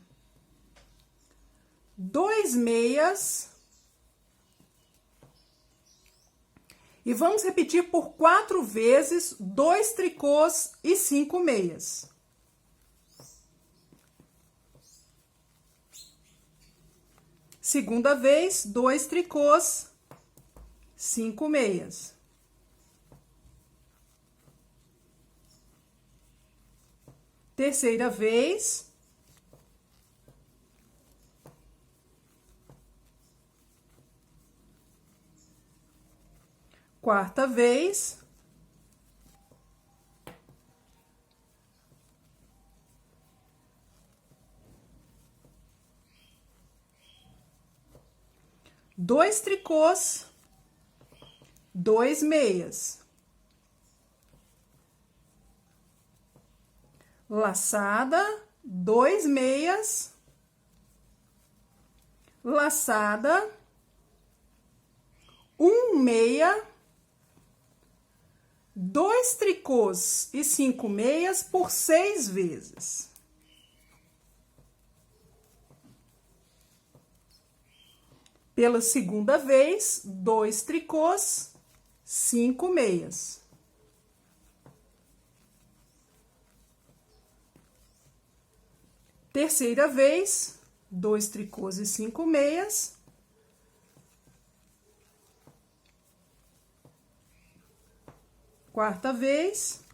2 meias. E vamos repetir por 4 vezes 2 tricôs e 5 meias. Segunda vez, 2 tricôs, 5 meias. Terceira vez. Quarta vez. Dois tricôs, 2 meias. Laçada, 2 meias. Laçada, 1 meia. 2 tricôs e 5 meias por 6 vezes. Pela segunda vez, 2 tricôs, 5 meias. Terceira vez, 2 tricôs e 5 meias. Quarta vez.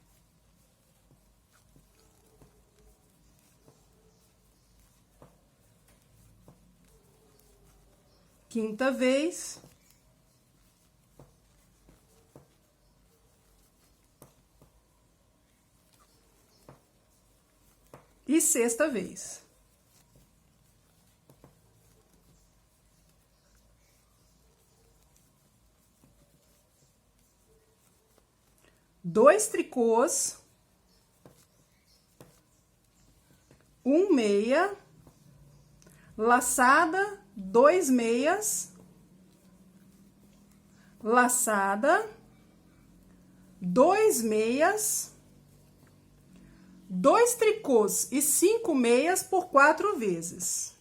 Quinta vez. E sexta vez. Dois tricôs, 1 meia, laçada, 2 meias, laçada, 2 meias, 2 tricôs e 5 meias por 4 vezes.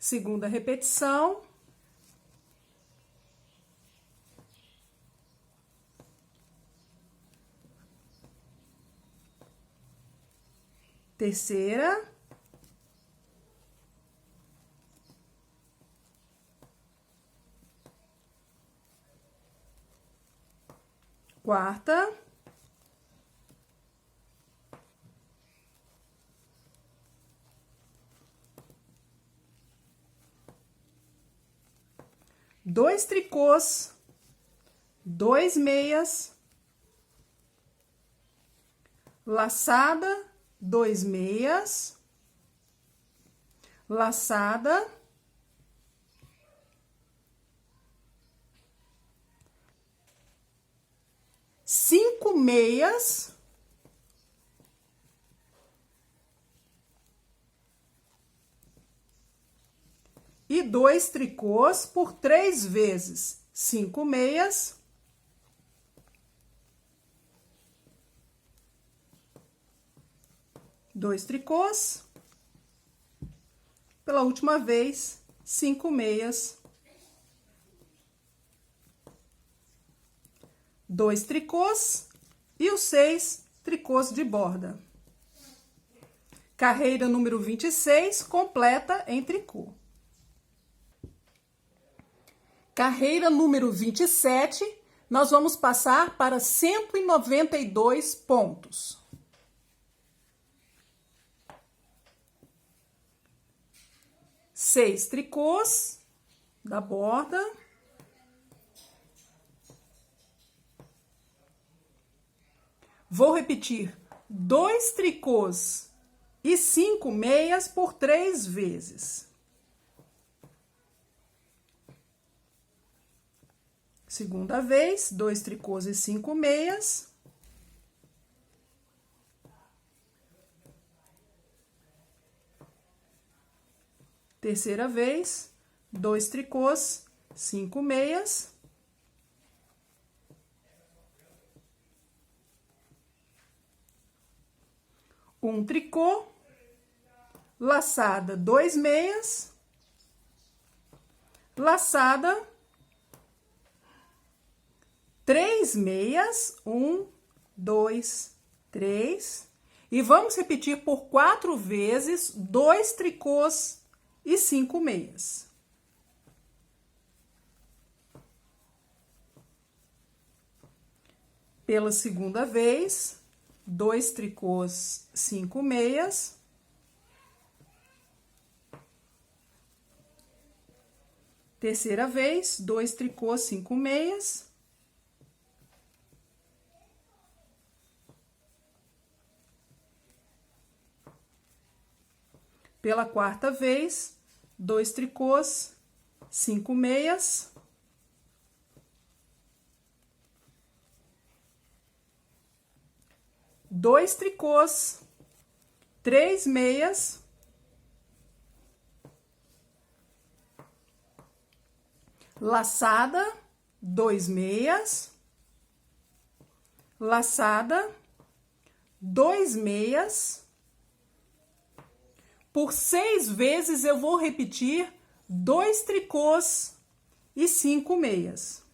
Segunda repetição. Terceira. Quarta. Dois tricôs, 2 meias, laçada, 2 meias, laçada, 5 meias, e 2 tricôs por 3 vezes, 5 meias, dois tricôs, pela última vez, 5 meias, 2 tricôs e os 6 tricôs de borda. Carreira número 26, completa em tricô. Carreira número 27, nós vamos passar para 192 pontos. Seis tricôs da borda. Vou repetir, 2 tricôs e 5 meias por 3 vezes. Segunda vez, 2 tricôs e 5 meias. Terceira vez, 2 tricôs, 5 meias. com um tricô, laçada 2 meias, laçada 3 meias, 1, 2, 3, e vamos repetir por 4 vezes 2 tricôs e 5 meias. Pela segunda vez, 2 tricôs, 5 meias. Terceira vez, 2 tricôs, 5 meias. Pela quarta vez, 2 tricôs, 5 meias. Dois tricôs, 3 meias. Laçada, 2 meias. Laçada, 2 meias. Por 6 vezes eu vou repetir 2 tricôs e 5 meias.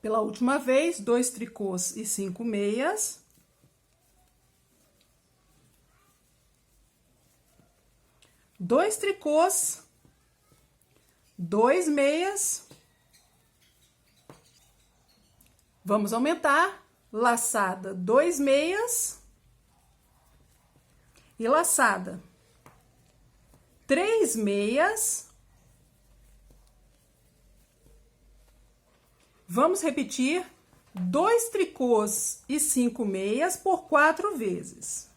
Pela última vez, 2 tricôs e 5 meias. Dois tricôs, 2 meias. Vamos aumentar. Laçada, 2 meias. E laçada, 3 meias. Vamos repetir 2 tricôs e 5 meias por 4 vezes.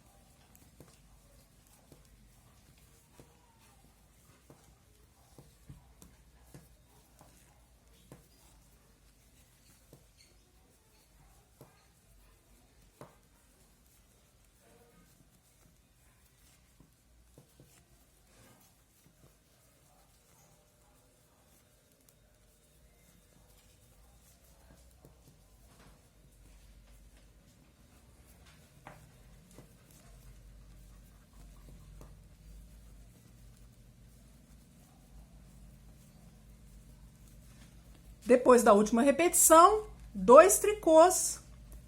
Depois da última repetição, 2 tricôs,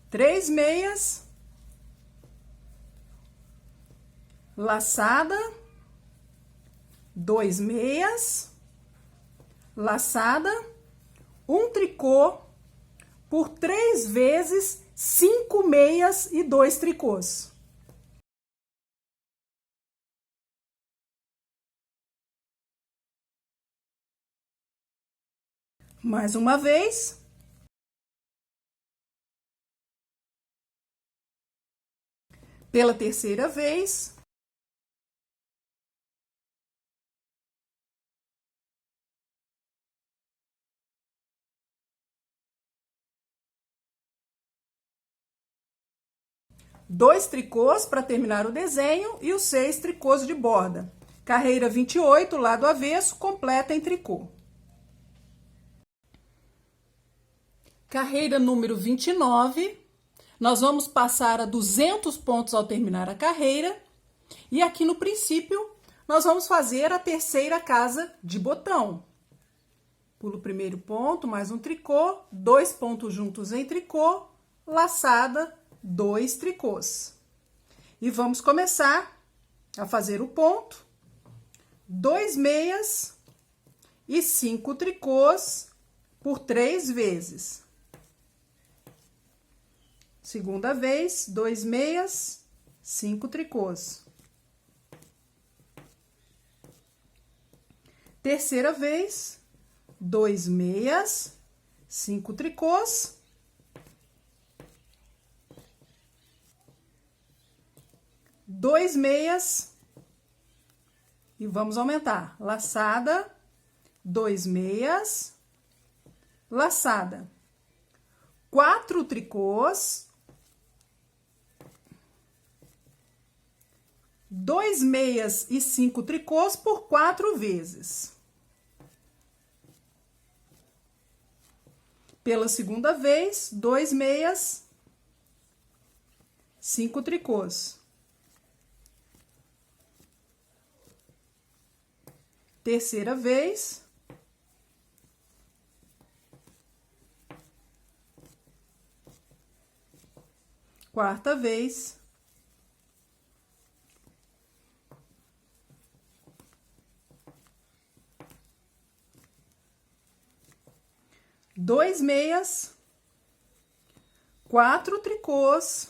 3 meias, laçada, 2 meias, laçada, 1 tricô por 3 vezes 5 meias e 2 tricôs. Mais uma vez. Pela terceira vez. Dois tricôs para terminar o desenho e os 6 tricôs de borda. Carreira 28, lado avesso, completa em tricô. Carreira número 29, nós vamos passar a 200 pontos ao terminar a carreira. E aqui no princípio, nós vamos fazer a terceira casa de botão. Pulo o primeiro ponto, mais um tricô, 2 pontos juntos em tricô, laçada, 2 tricôs. E vamos começar a fazer o ponto, 2 meias e 5 tricôs por 3 vezes. Segunda vez, 2 meias, 5 tricôs. Terceira vez, 2 meias, 5 tricôs. Dois meias e vamos aumentar. Laçada, 2 meias, laçada, 4 tricôs, 2 meias e 5 tricôs por 4 vezes. Pela segunda vez, 2 meias, 5 tricôs. Terceira vez, quarta vez, dois meias, 4 tricôs,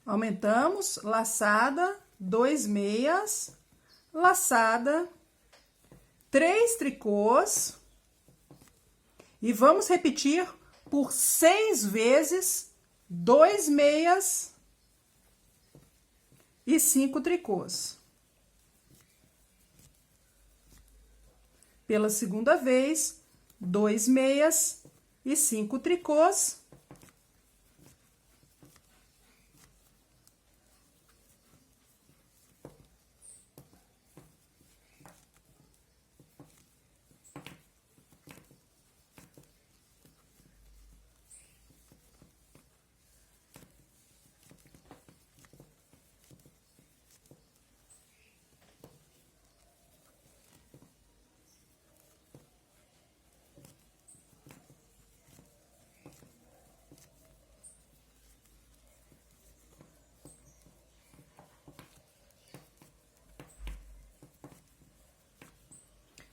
aumentamos, laçada, 2 meias, laçada, 3 tricôs e vamos repetir por 6 vezes 2 meias e 5 tricôs. Pela segunda vez, 2 meias e 5 tricôs.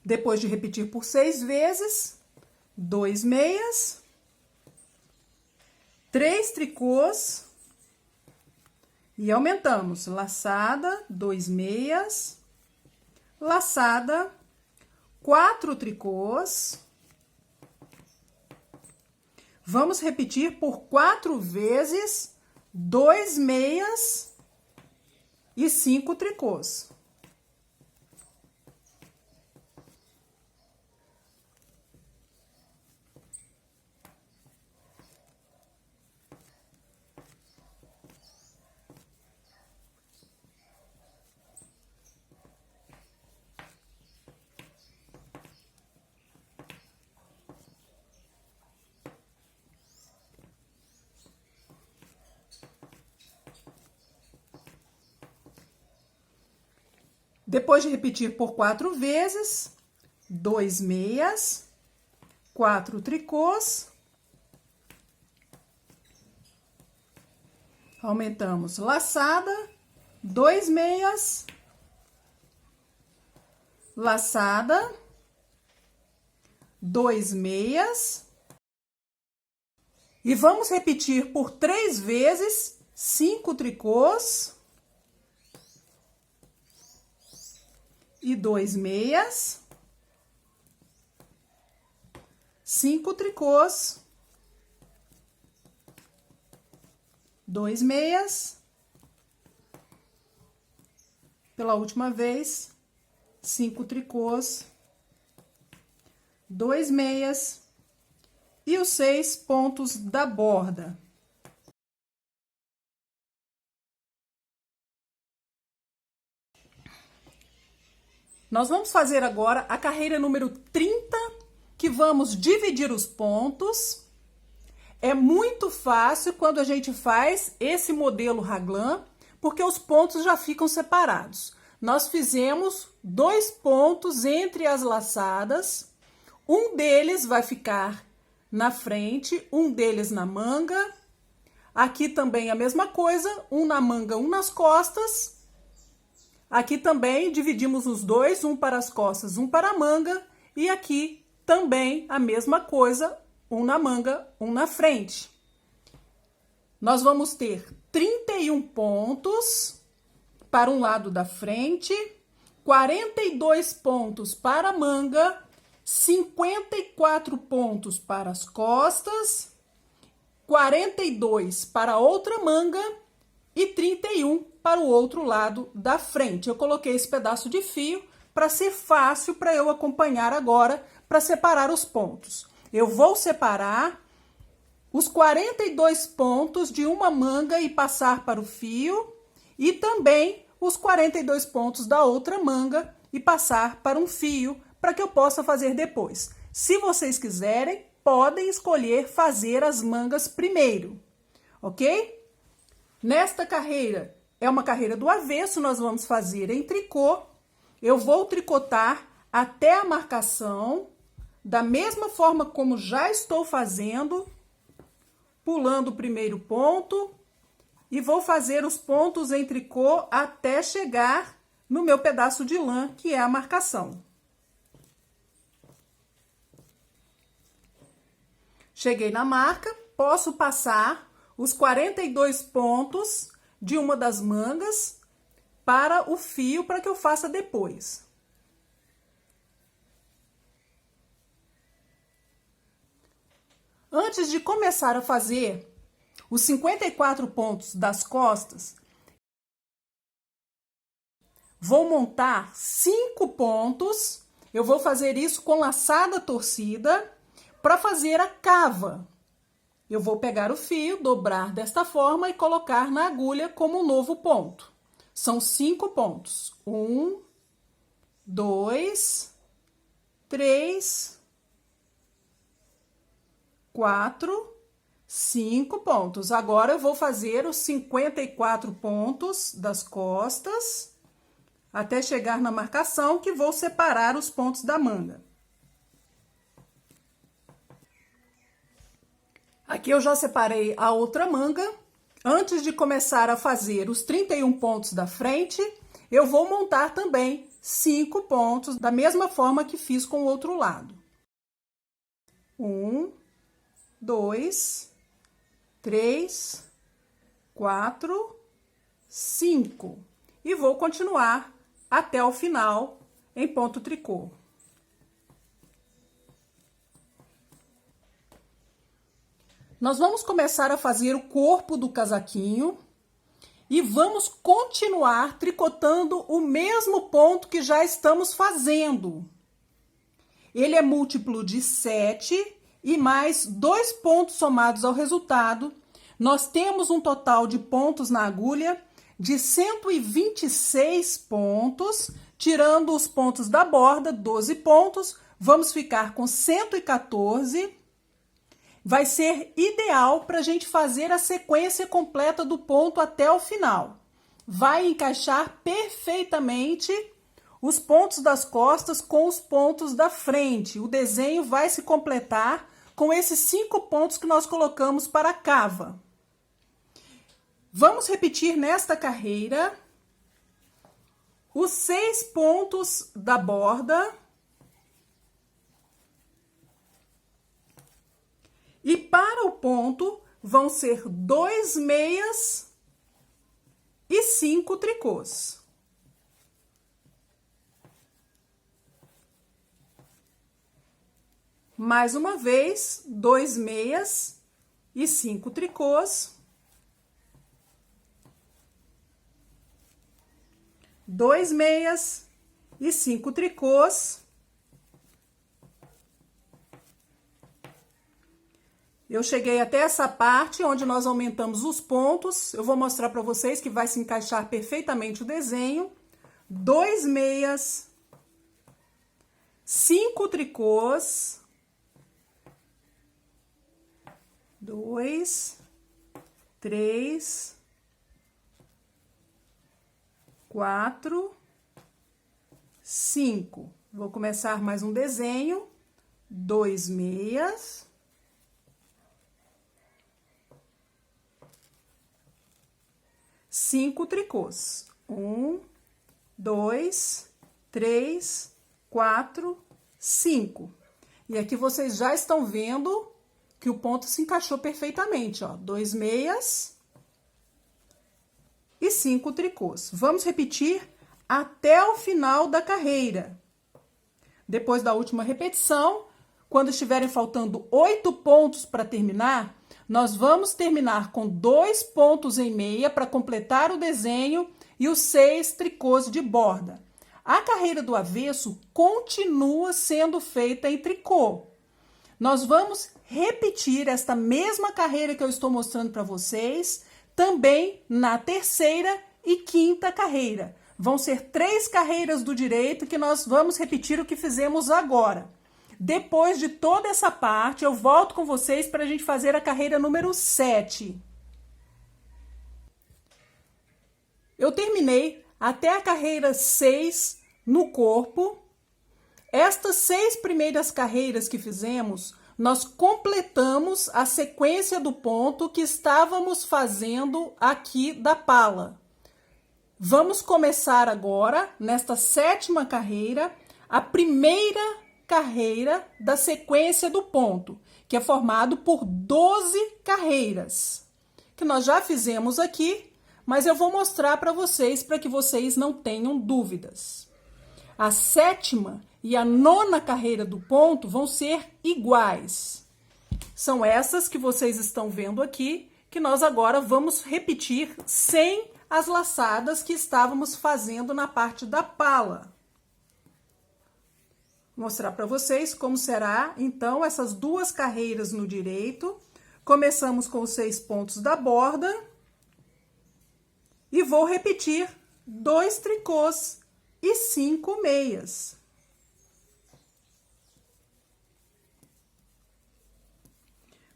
Depois de repetir por 6 vezes, 2 meias, 3 tricôs e aumentamos, laçada, 2 meias, laçada, 4 tricôs. Vamos repetir por 4 vezes, 2 meias e 5 tricôs. Depois de repetir por 4 vezes, 2 meias, 4 tricôs, aumentamos, laçada, 2 meias, laçada, 2 meias, e vamos repetir por 3 vezes, 5 tricôs, e 2 meias, 5 tricôs, 2 meias, pela última vez, 5 tricôs, 2 meias e os 6 pontos da borda. Nós vamos fazer agora a carreira número 30, que vamos dividir os pontos. É muito fácil quando a gente faz esse modelo raglan, porque os pontos já ficam separados. Nós fizemos 2 pontos entre as laçadas, um deles vai ficar na frente, um deles na manga. Aqui também a mesma coisa, um na manga, um nas costas. Aqui também dividimos os dois, um para as costas, um para a manga. E aqui também a mesma coisa, um na manga, um na frente. Nós vamos ter 31 pontos para um lado da frente, 42 pontos para a manga, 54 pontos para as costas, 42 para a outra manga e 31 para o outro lado da frente. Eu coloquei esse pedaço de fio para ser fácil para eu acompanhar agora, para separar os pontos. Eu vou separar os 42 pontos de uma manga e passar para o fio, e também os 42 pontos da outra manga e passar para um fio, para que eu possa fazer depois. Se vocês quiserem, podem escolher fazer as mangas primeiro, ok? Nesta carreira, é uma carreira do avesso, nós vamos fazer em tricô. Eu vou tricotar até a marcação, da mesma forma como já estou fazendo, pulando o primeiro ponto, e vou fazer os pontos em tricô até chegar no meu pedaço de lã, que é a marcação. Cheguei na marca, posso passar os 42 pontos de uma das mangas para o fio, para que eu faça depois. Antes de começar a fazer os 54 pontos das costas, vou montar 5 pontos. Eu vou fazer isso com laçada torcida para fazer a cava. Eu vou pegar o fio, dobrar desta forma e colocar na agulha como um novo ponto. São 5 pontos. 1, 2, 3, 4, 5 pontos. Agora eu vou fazer os 54 pontos das costas até chegar na marcação, que vou separar os pontos da manga. Aqui eu já separei a outra manga. Antes de começar a fazer os 31 pontos da frente, eu vou montar também 5 pontos, da mesma forma que fiz com o outro lado. 1, 2, 3, 4, 5. E vou continuar até o final em ponto tricô. Nós vamos começar a fazer o corpo do casaquinho e vamos continuar tricotando o mesmo ponto que já estamos fazendo. Ele é múltiplo de 7 e mais 2 pontos somados ao resultado. Nós temos um total de pontos na agulha de 126 pontos, tirando os pontos da borda, 12 pontos, vamos ficar com 114. Vai ser ideal para a gente fazer a sequência completa do ponto até o final. Vai encaixar perfeitamente os pontos das costas com os pontos da frente. O desenho vai se completar com esses 5 pontos que nós colocamos para a cava. Vamos repetir nesta carreira os 6 pontos da borda. E para o ponto, vão ser 2 meias e 5 tricôs. Mais uma vez, 2 meias e 5 tricôs. 2 meias e 5 tricôs. Eu cheguei até essa parte onde nós aumentamos os pontos. Eu vou mostrar para vocês que vai se encaixar perfeitamente o desenho. 2 meias, 5 tricôs, 2, 3, 4, 5. Vou começar mais um desenho. 2 meias, 5 tricôs. 1, 2, 3, 4, 5. E aqui vocês já estão vendo que o ponto se encaixou perfeitamente, ó. 2 meias e 5 tricôs. Vamos repetir até o final da carreira. Depois da última repetição, quando estiverem faltando 8 pontos para terminar, nós vamos terminar com 2 pontos em meia para completar o desenho e os 6 tricôs de borda. A carreira do avesso continua sendo feita em tricô. Nós vamos repetir esta mesma carreira que eu estou mostrando para vocês, também na terceira e quinta carreira. Vão ser 3 carreiras do direito que nós vamos repetir o que fizemos agora. Depois de toda essa parte, eu volto com vocês para a gente fazer a carreira número 7. Eu terminei até a carreira 6 no corpo. Estas 6 primeiras carreiras que fizemos, nós completamos a sequência do ponto que estávamos fazendo aqui da pala. Vamos começar agora, nesta 7ª carreira, a primeira carreira da sequência do ponto, que é formado por 12 carreiras, que nós já fizemos aqui, mas eu vou mostrar para vocês que vocês não tenham dúvidas. A 7ª e a 9ª carreira do ponto vão ser iguais. São essas que vocês estão vendo aqui, que nós agora vamos repetir sem as laçadas que estávamos fazendo na parte da pala. Vou mostrar para vocês como será, então, essas 2 carreiras no direito. Começamos com os 6 pontos da borda. E vou repetir 2 tricôs e 5 meias.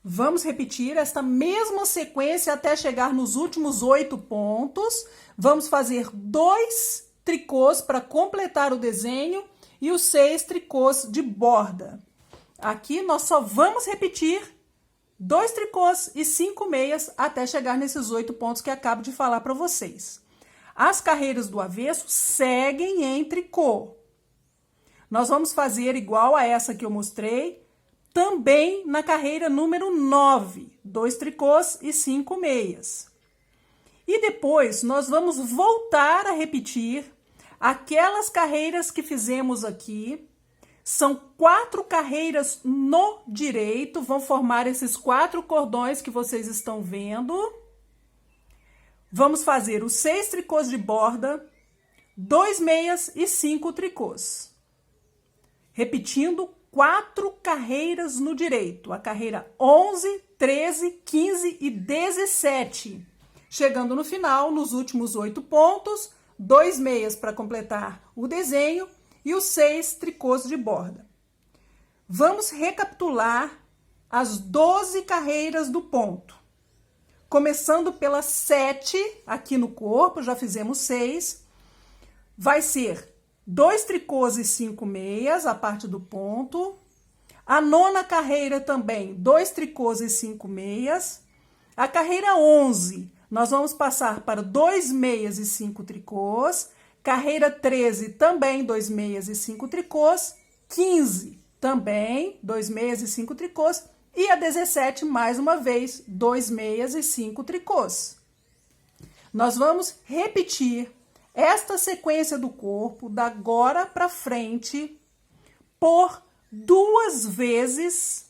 Vamos repetir esta mesma sequência até chegar nos últimos 8 pontos. Vamos fazer 2 tricôs para completar o desenho e os 6 tricôs de borda. Aqui nós só vamos repetir 2 tricôs e 5 meias até chegar nesses 8 pontos que acabo de falar para vocês. As carreiras do avesso seguem em tricô. Nós vamos fazer igual a essa que eu mostrei, também na carreira número 9, 2 tricôs e 5 meias. E depois nós vamos voltar a repetir aquelas carreiras que fizemos aqui. São 4 carreiras no direito, vão formar esses 4 cordões que vocês estão vendo. Vamos fazer os 6 tricôs de borda, 2 meias e 5 tricôs. Repetindo 4 carreiras no direito, a carreira 11, 13, 15 e 17. Chegando no final, nos últimos 8 pontos, 2 meias para completar o desenho e os 6 tricôs de borda. Vamos recapitular as 12 carreiras do ponto. Começando pela 7, aqui no corpo, já fizemos 6. Vai ser 2 tricôs e 5 meias, a parte do ponto. A 9ª carreira também, 2 tricôs e 5 meias. A carreira 11, nós vamos passar para 2 meias e 5 tricôs. Carreira 13, também 2 meias e 5 tricôs. 15, também 2 meias e 5 tricôs. E a 17, mais uma vez, 2 meias e 5 tricôs. Nós vamos repetir esta sequência do corpo, da agora para frente, por 2 vezes,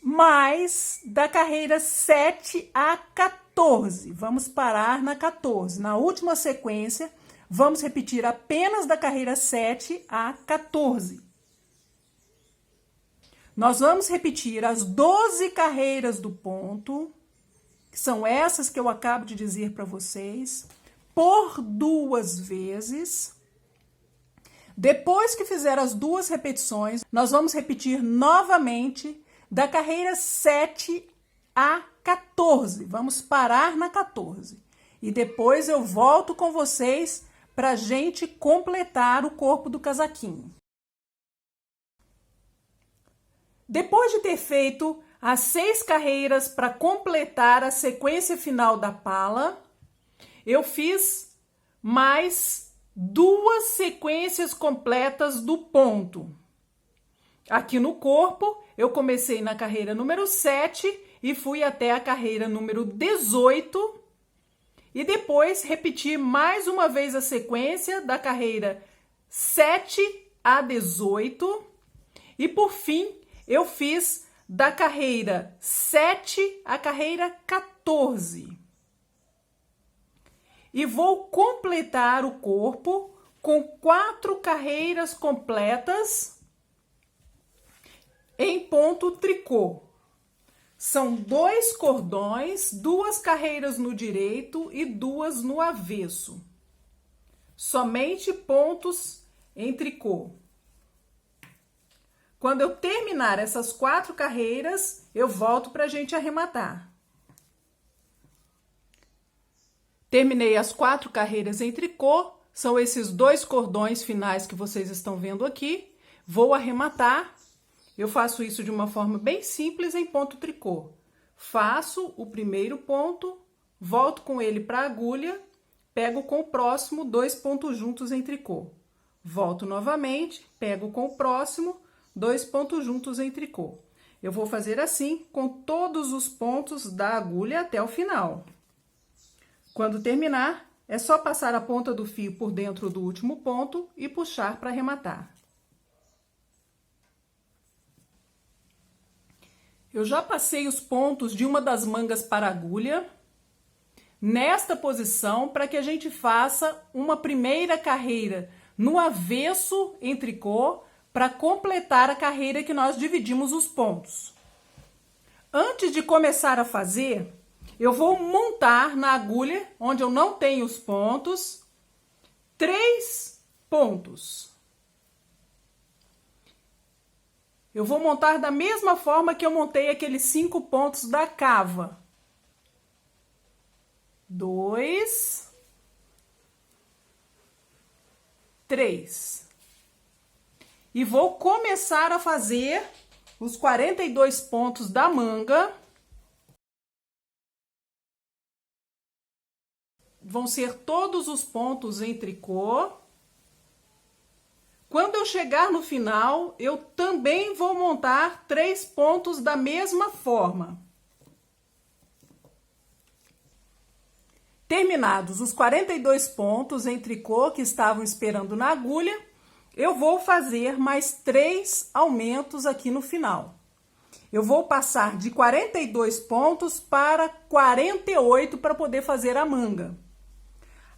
mais da carreira 7 a 14. Vamos parar na 14. Na última sequência, vamos repetir apenas da carreira 7 a 14. Nós vamos repetir as 12 carreiras do ponto, que são essas que eu acabo de dizer para vocês, por 2 vezes. Depois que fizer as 2 repetições, nós vamos repetir novamente da carreira 7 a 14. Vamos parar na 14. E depois eu volto com vocês para a gente completar o corpo do casaquinho. Depois de ter feito as 6 carreiras para completar a sequência final da pala, eu fiz mais 2 sequências completas do ponto. Aqui no corpo, eu comecei na carreira número 7 e fui até a carreira número 18. E depois repeti mais uma vez a sequência da carreira 7 a 18. E por fim, eu fiz da carreira 7 à carreira 14. E vou completar o corpo com 4 carreiras completas em ponto tricô. São 2 cordões, 2 carreiras no direito e 2 no avesso. Somente pontos em tricô. Quando eu terminar essas 4 carreiras, eu volto para a gente arrematar. Terminei as 4 carreiras em tricô, são esses 2 cordões finais que vocês estão vendo aqui. Vou arrematar. Eu faço isso de uma forma bem simples em ponto tricô. Faço o primeiro ponto, volto com ele para a agulha, pego com o próximo 2 pontos juntos em tricô. Volto novamente, pego com o próximo 2 pontos juntos em tricô. Eu vou fazer assim com todos os pontos da agulha até o final. Quando terminar, é só passar a ponta do fio por dentro do último ponto e puxar para arrematar. Eu já passei os pontos de uma das mangas para a agulha, nesta posição, para que a gente faça uma primeira carreira no avesso em tricô, para completar a carreira que nós dividimos os pontos. Antes de começar a fazer, eu vou montar na agulha, onde eu não tenho os pontos, 3 pontos. Eu vou montar da mesma forma que eu montei aqueles 5 pontos da cava. 2, 3. E vou começar a fazer os 42 pontos da manga. Vão ser todos os pontos em tricô. Quando eu chegar no final, eu também vou montar 3 pontos da mesma forma. Terminados os 42 pontos em tricô que estavam esperando na agulha, eu vou fazer mais 3 aumentos aqui no final. Eu vou passar de 42 pontos para 48 para poder fazer a manga.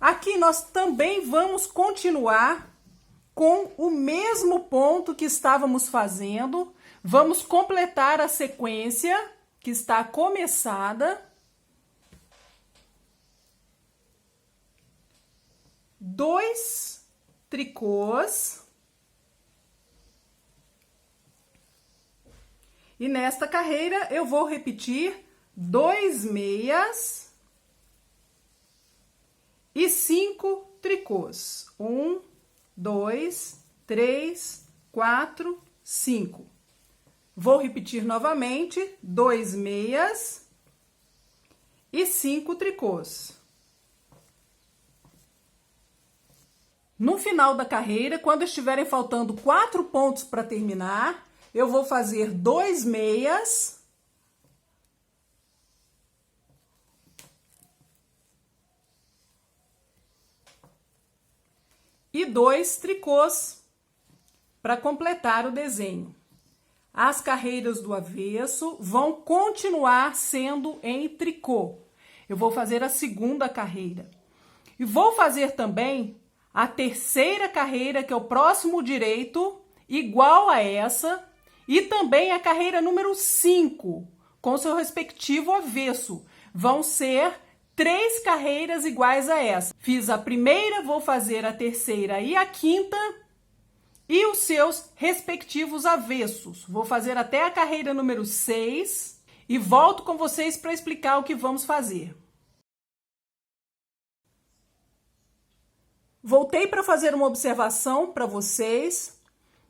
Aqui nós também vamos continuar com o mesmo ponto que estávamos fazendo. Vamos completar a sequência que está começada. 2 tricôs. E nesta carreira eu vou repetir 2 meias e 5 tricôs. 1, 2, 3, 4, 5. Vou repetir novamente 2 meias e 5 tricôs. No final da carreira, quando estiverem faltando 4 pontos para terminar, eu vou fazer 2 meias e 2 tricôs para completar o desenho. As carreiras do avesso vão continuar sendo em tricô. Eu vou fazer a segunda carreira. E vou fazer também a terceira carreira, que é o próximo direito, igual a essa, e também a carreira número 5, com seu respectivo avesso. Vão ser 3 carreiras iguais a essa. Fiz a primeira, vou fazer a terceira e a quinta, e os seus respectivos avessos. Vou fazer até a carreira número 6 e volto com vocês para explicar o que vamos fazer. Voltei para fazer uma observação para vocês,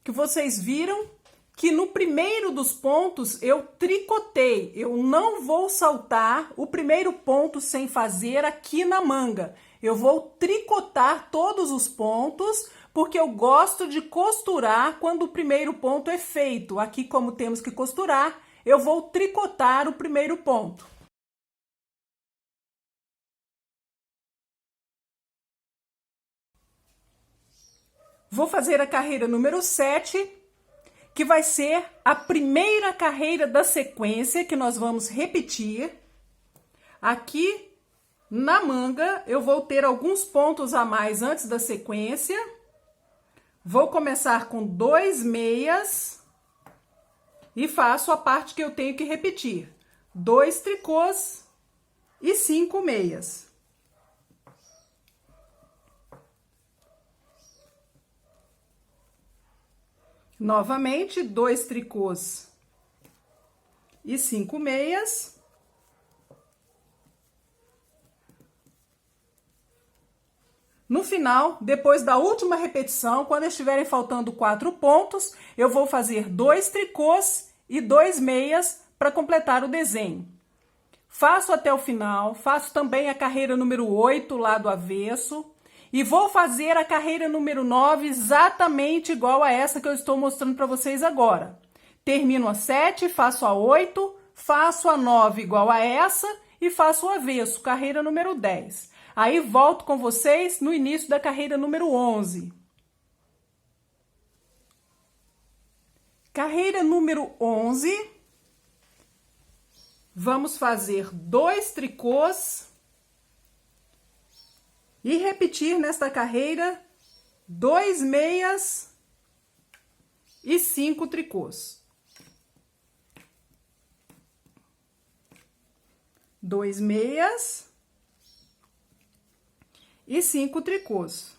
que vocês viram que no primeiro dos pontos eu tricotei. Eu não vou saltar o primeiro ponto sem fazer aqui na manga. eu vou tricotar todos os pontos, porque eu gosto de costurar quando o primeiro ponto é feito. Aqui, como temos que costurar, eu vou tricotar o primeiro ponto. Vou fazer a carreira número 7, que vai ser a primeira carreira da sequência que nós vamos repetir. Aqui na manga, eu vou ter alguns pontos a mais antes da sequência. Vou começar com 2 meias e faço a parte que eu tenho que repetir. 2 tricôs e 5 meias. Novamente, 2 tricôs e 5 meias. No final, depois da última repetição, quando estiverem faltando 4 pontos, eu vou fazer 2 tricôs e 2 meias para completar o desenho. Faço até o final, faço também a carreira número 8 lá do avesso. E vou fazer a carreira número 9 exatamente igual a essa que eu estou mostrando para vocês agora. Termino a 7, faço a 8, faço a 9 igual a essa e faço o avesso, carreira número 10. Aí volto com vocês no início da carreira número 11. Carreira número 11, vamos fazer 2 tricôs e repetir nesta carreira 2 meias e 5 tricôs. 2 meias e 5 tricôs.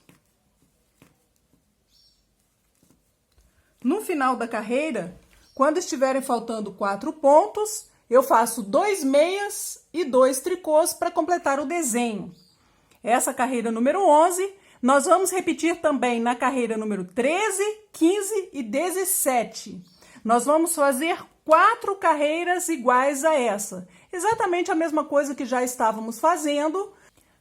No final da carreira, quando estiverem faltando 4 pontos, eu faço 2 meias e 2 tricôs para completar o desenho. Essa carreira número 11, nós vamos repetir também na carreira número 13, 15 e 17. Nós vamos fazer 4 carreiras iguais a essa. Exatamente a mesma coisa que já estávamos fazendo.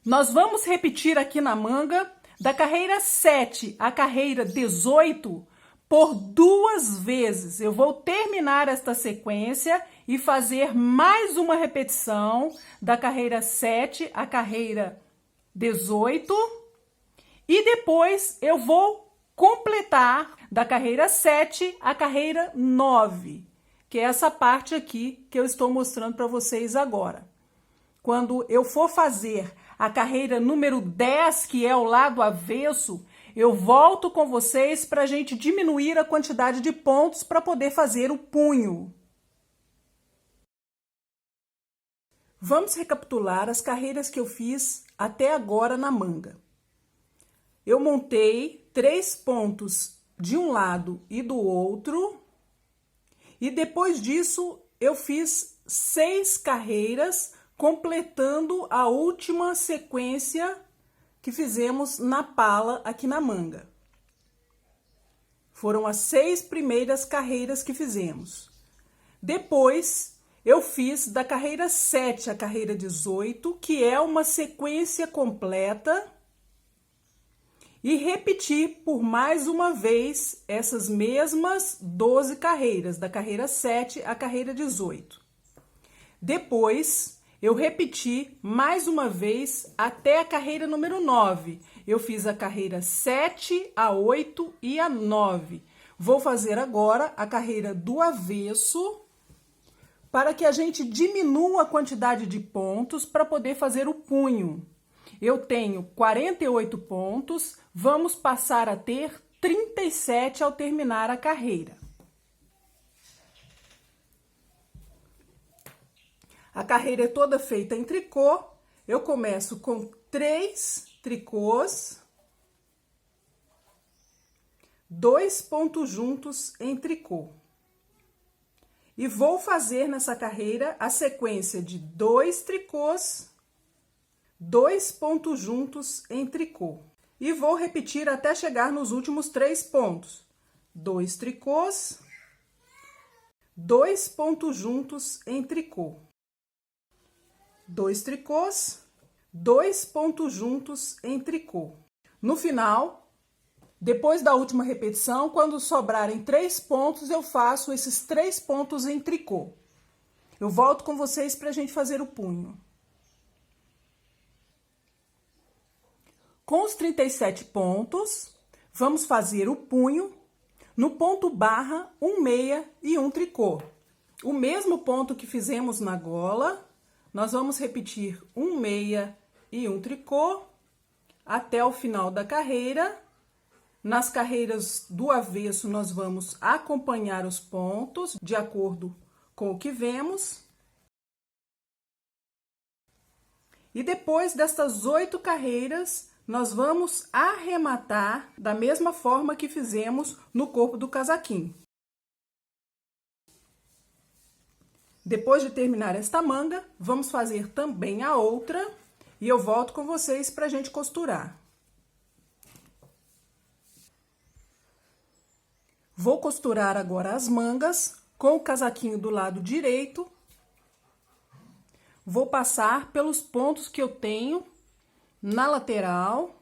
Nós vamos repetir aqui na manga, da carreira 7 à carreira 18, por 2 vezes. Eu vou terminar esta sequência e fazer mais uma repetição da carreira 7 à carreira 18, e depois eu vou completar da carreira 7 à carreira 9, que é essa parte aqui que eu estou mostrando para vocês agora. Quando eu for fazer a carreira número 10, que é o lado avesso, eu volto com vocês para a gente diminuir a quantidade de pontos para poder fazer o punho. Vamos recapitular as carreiras que eu fiz até agora na manga. Eu montei 3 pontos de um lado e do outro, e depois disso eu fiz 6 carreiras, completando a última sequência que fizemos na pala aqui na manga. Foram as 6 primeiras carreiras que fizemos. Depois eu fiz da carreira 7 à carreira 18, que é uma sequência completa, e repeti por mais uma vez essas mesmas 12 carreiras, da carreira 7 à carreira 18. Depois, eu repeti mais uma vez até a carreira número 9. Eu fiz a carreira 7, a 8 e a 9. Vou fazer agora a carreira do avesso, para que a gente diminua a quantidade de pontos para poder fazer o punho. Eu tenho 48 pontos, vamos passar a ter 37 ao terminar a carreira. A carreira é toda feita em tricô. Eu começo com 3 tricôs, 2 pontos juntos em tricô. E vou fazer nessa carreira a sequência de 2 tricôs, 2 pontos juntos em tricô. E vou repetir até chegar nos últimos 3 pontos. 2 tricôs, 2 pontos juntos em tricô. 2 tricôs, 2 pontos juntos em tricô. No final, depois da última repetição, quando sobrarem 3 pontos, eu faço esses 3 pontos em tricô. Eu volto com vocês para a gente fazer o punho. Com os 37 pontos, vamos fazer o punho no ponto barra, um meia e um tricô. O mesmo ponto que fizemos na gola, nós vamos repetir um meia e um tricô até o final da carreira. Nas carreiras do avesso, nós vamos acompanhar os pontos de acordo com o que vemos. E depois destas 8 carreiras, nós vamos arrematar da mesma forma que fizemos no corpo do casaquinho. Depois de terminar esta manga, vamos fazer também a outra e eu volto com vocês para a gente costurar. Vou costurar agora as mangas com o casaquinho do lado direito. Vou passar pelos pontos que eu tenho na lateral.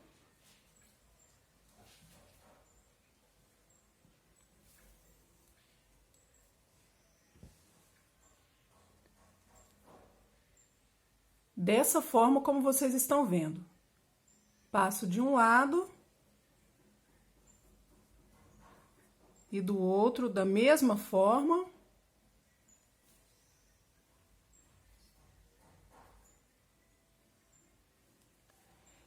Dessa forma como vocês estão vendo. Passo de um lado e do outro da mesma forma.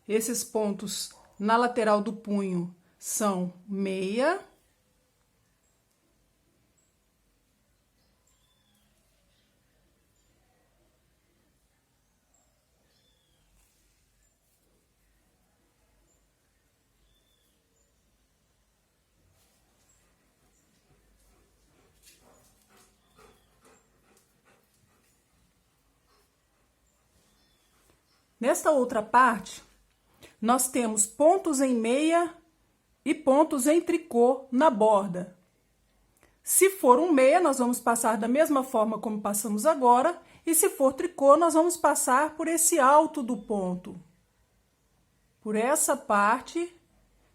Esses pontos na lateral do punho são meia. Nesta outra parte, nós temos pontos em meia e pontos em tricô na borda. Se for um meia, nós vamos passar da mesma forma como passamos agora, e se for tricô, nós vamos passar por esse alto do ponto. Por essa parte,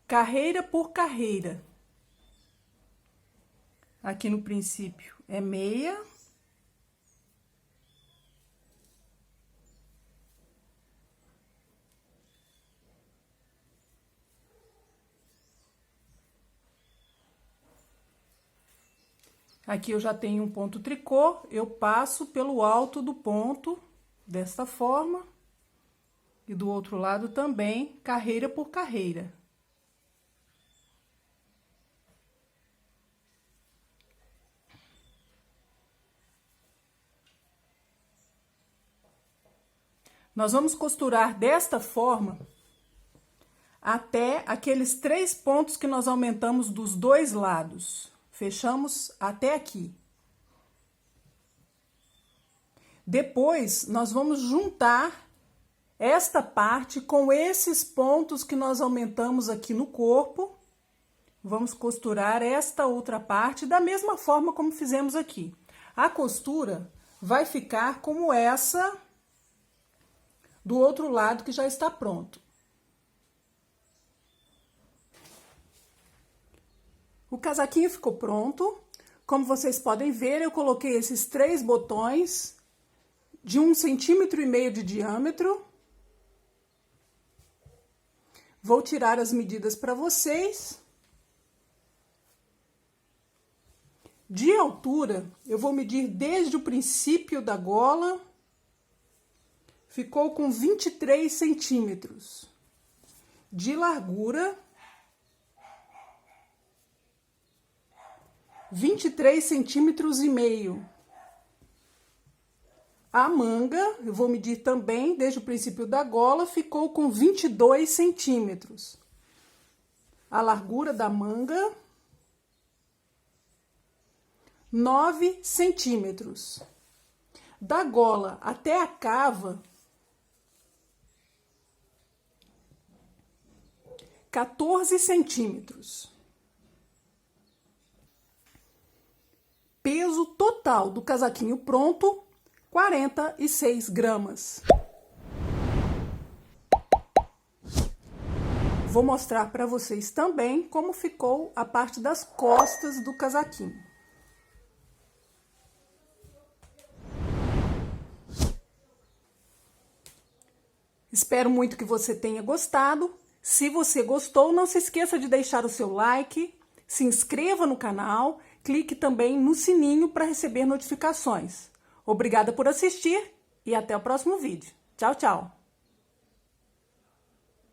carreira por carreira. Aqui no princípio é meia. Aqui eu já tenho um ponto tricô, eu passo pelo alto do ponto, desta forma. E do outro lado também, carreira por carreira. Nós vamos costurar desta forma até aqueles 3 pontos que nós aumentamos dos dois lados. Fechamos até aqui. Depois, nós vamos juntar esta parte com esses pontos que nós aumentamos aqui no corpo. Vamos costurar esta outra parte da mesma forma como fizemos aqui. A costura vai ficar como essa do outro lado que já está pronto. O casaquinho ficou pronto. Como vocês podem ver, eu coloquei esses 3 botões de 1,5 cm de diâmetro. Vou tirar as medidas para vocês. De altura, eu vou medir desde o princípio da gola. Ficou com 23 centímetros. De largura, 23 centímetros e meio. A manga, eu vou medir também, desde o princípio da gola, ficou com 22 centímetros. A largura da manga, 9 centímetros. Da gola até a cava, 14 centímetros. Peso total do casaquinho pronto, 46 gramas. Vou mostrar para vocês também como ficou a parte das costas do casaquinho. Espero muito que você tenha gostado. Se você gostou, não se esqueça de deixar o seu like, se inscreva no canal, clique também no sininho para receber notificações. Obrigada por assistir e até o próximo vídeo. Tchau, tchau!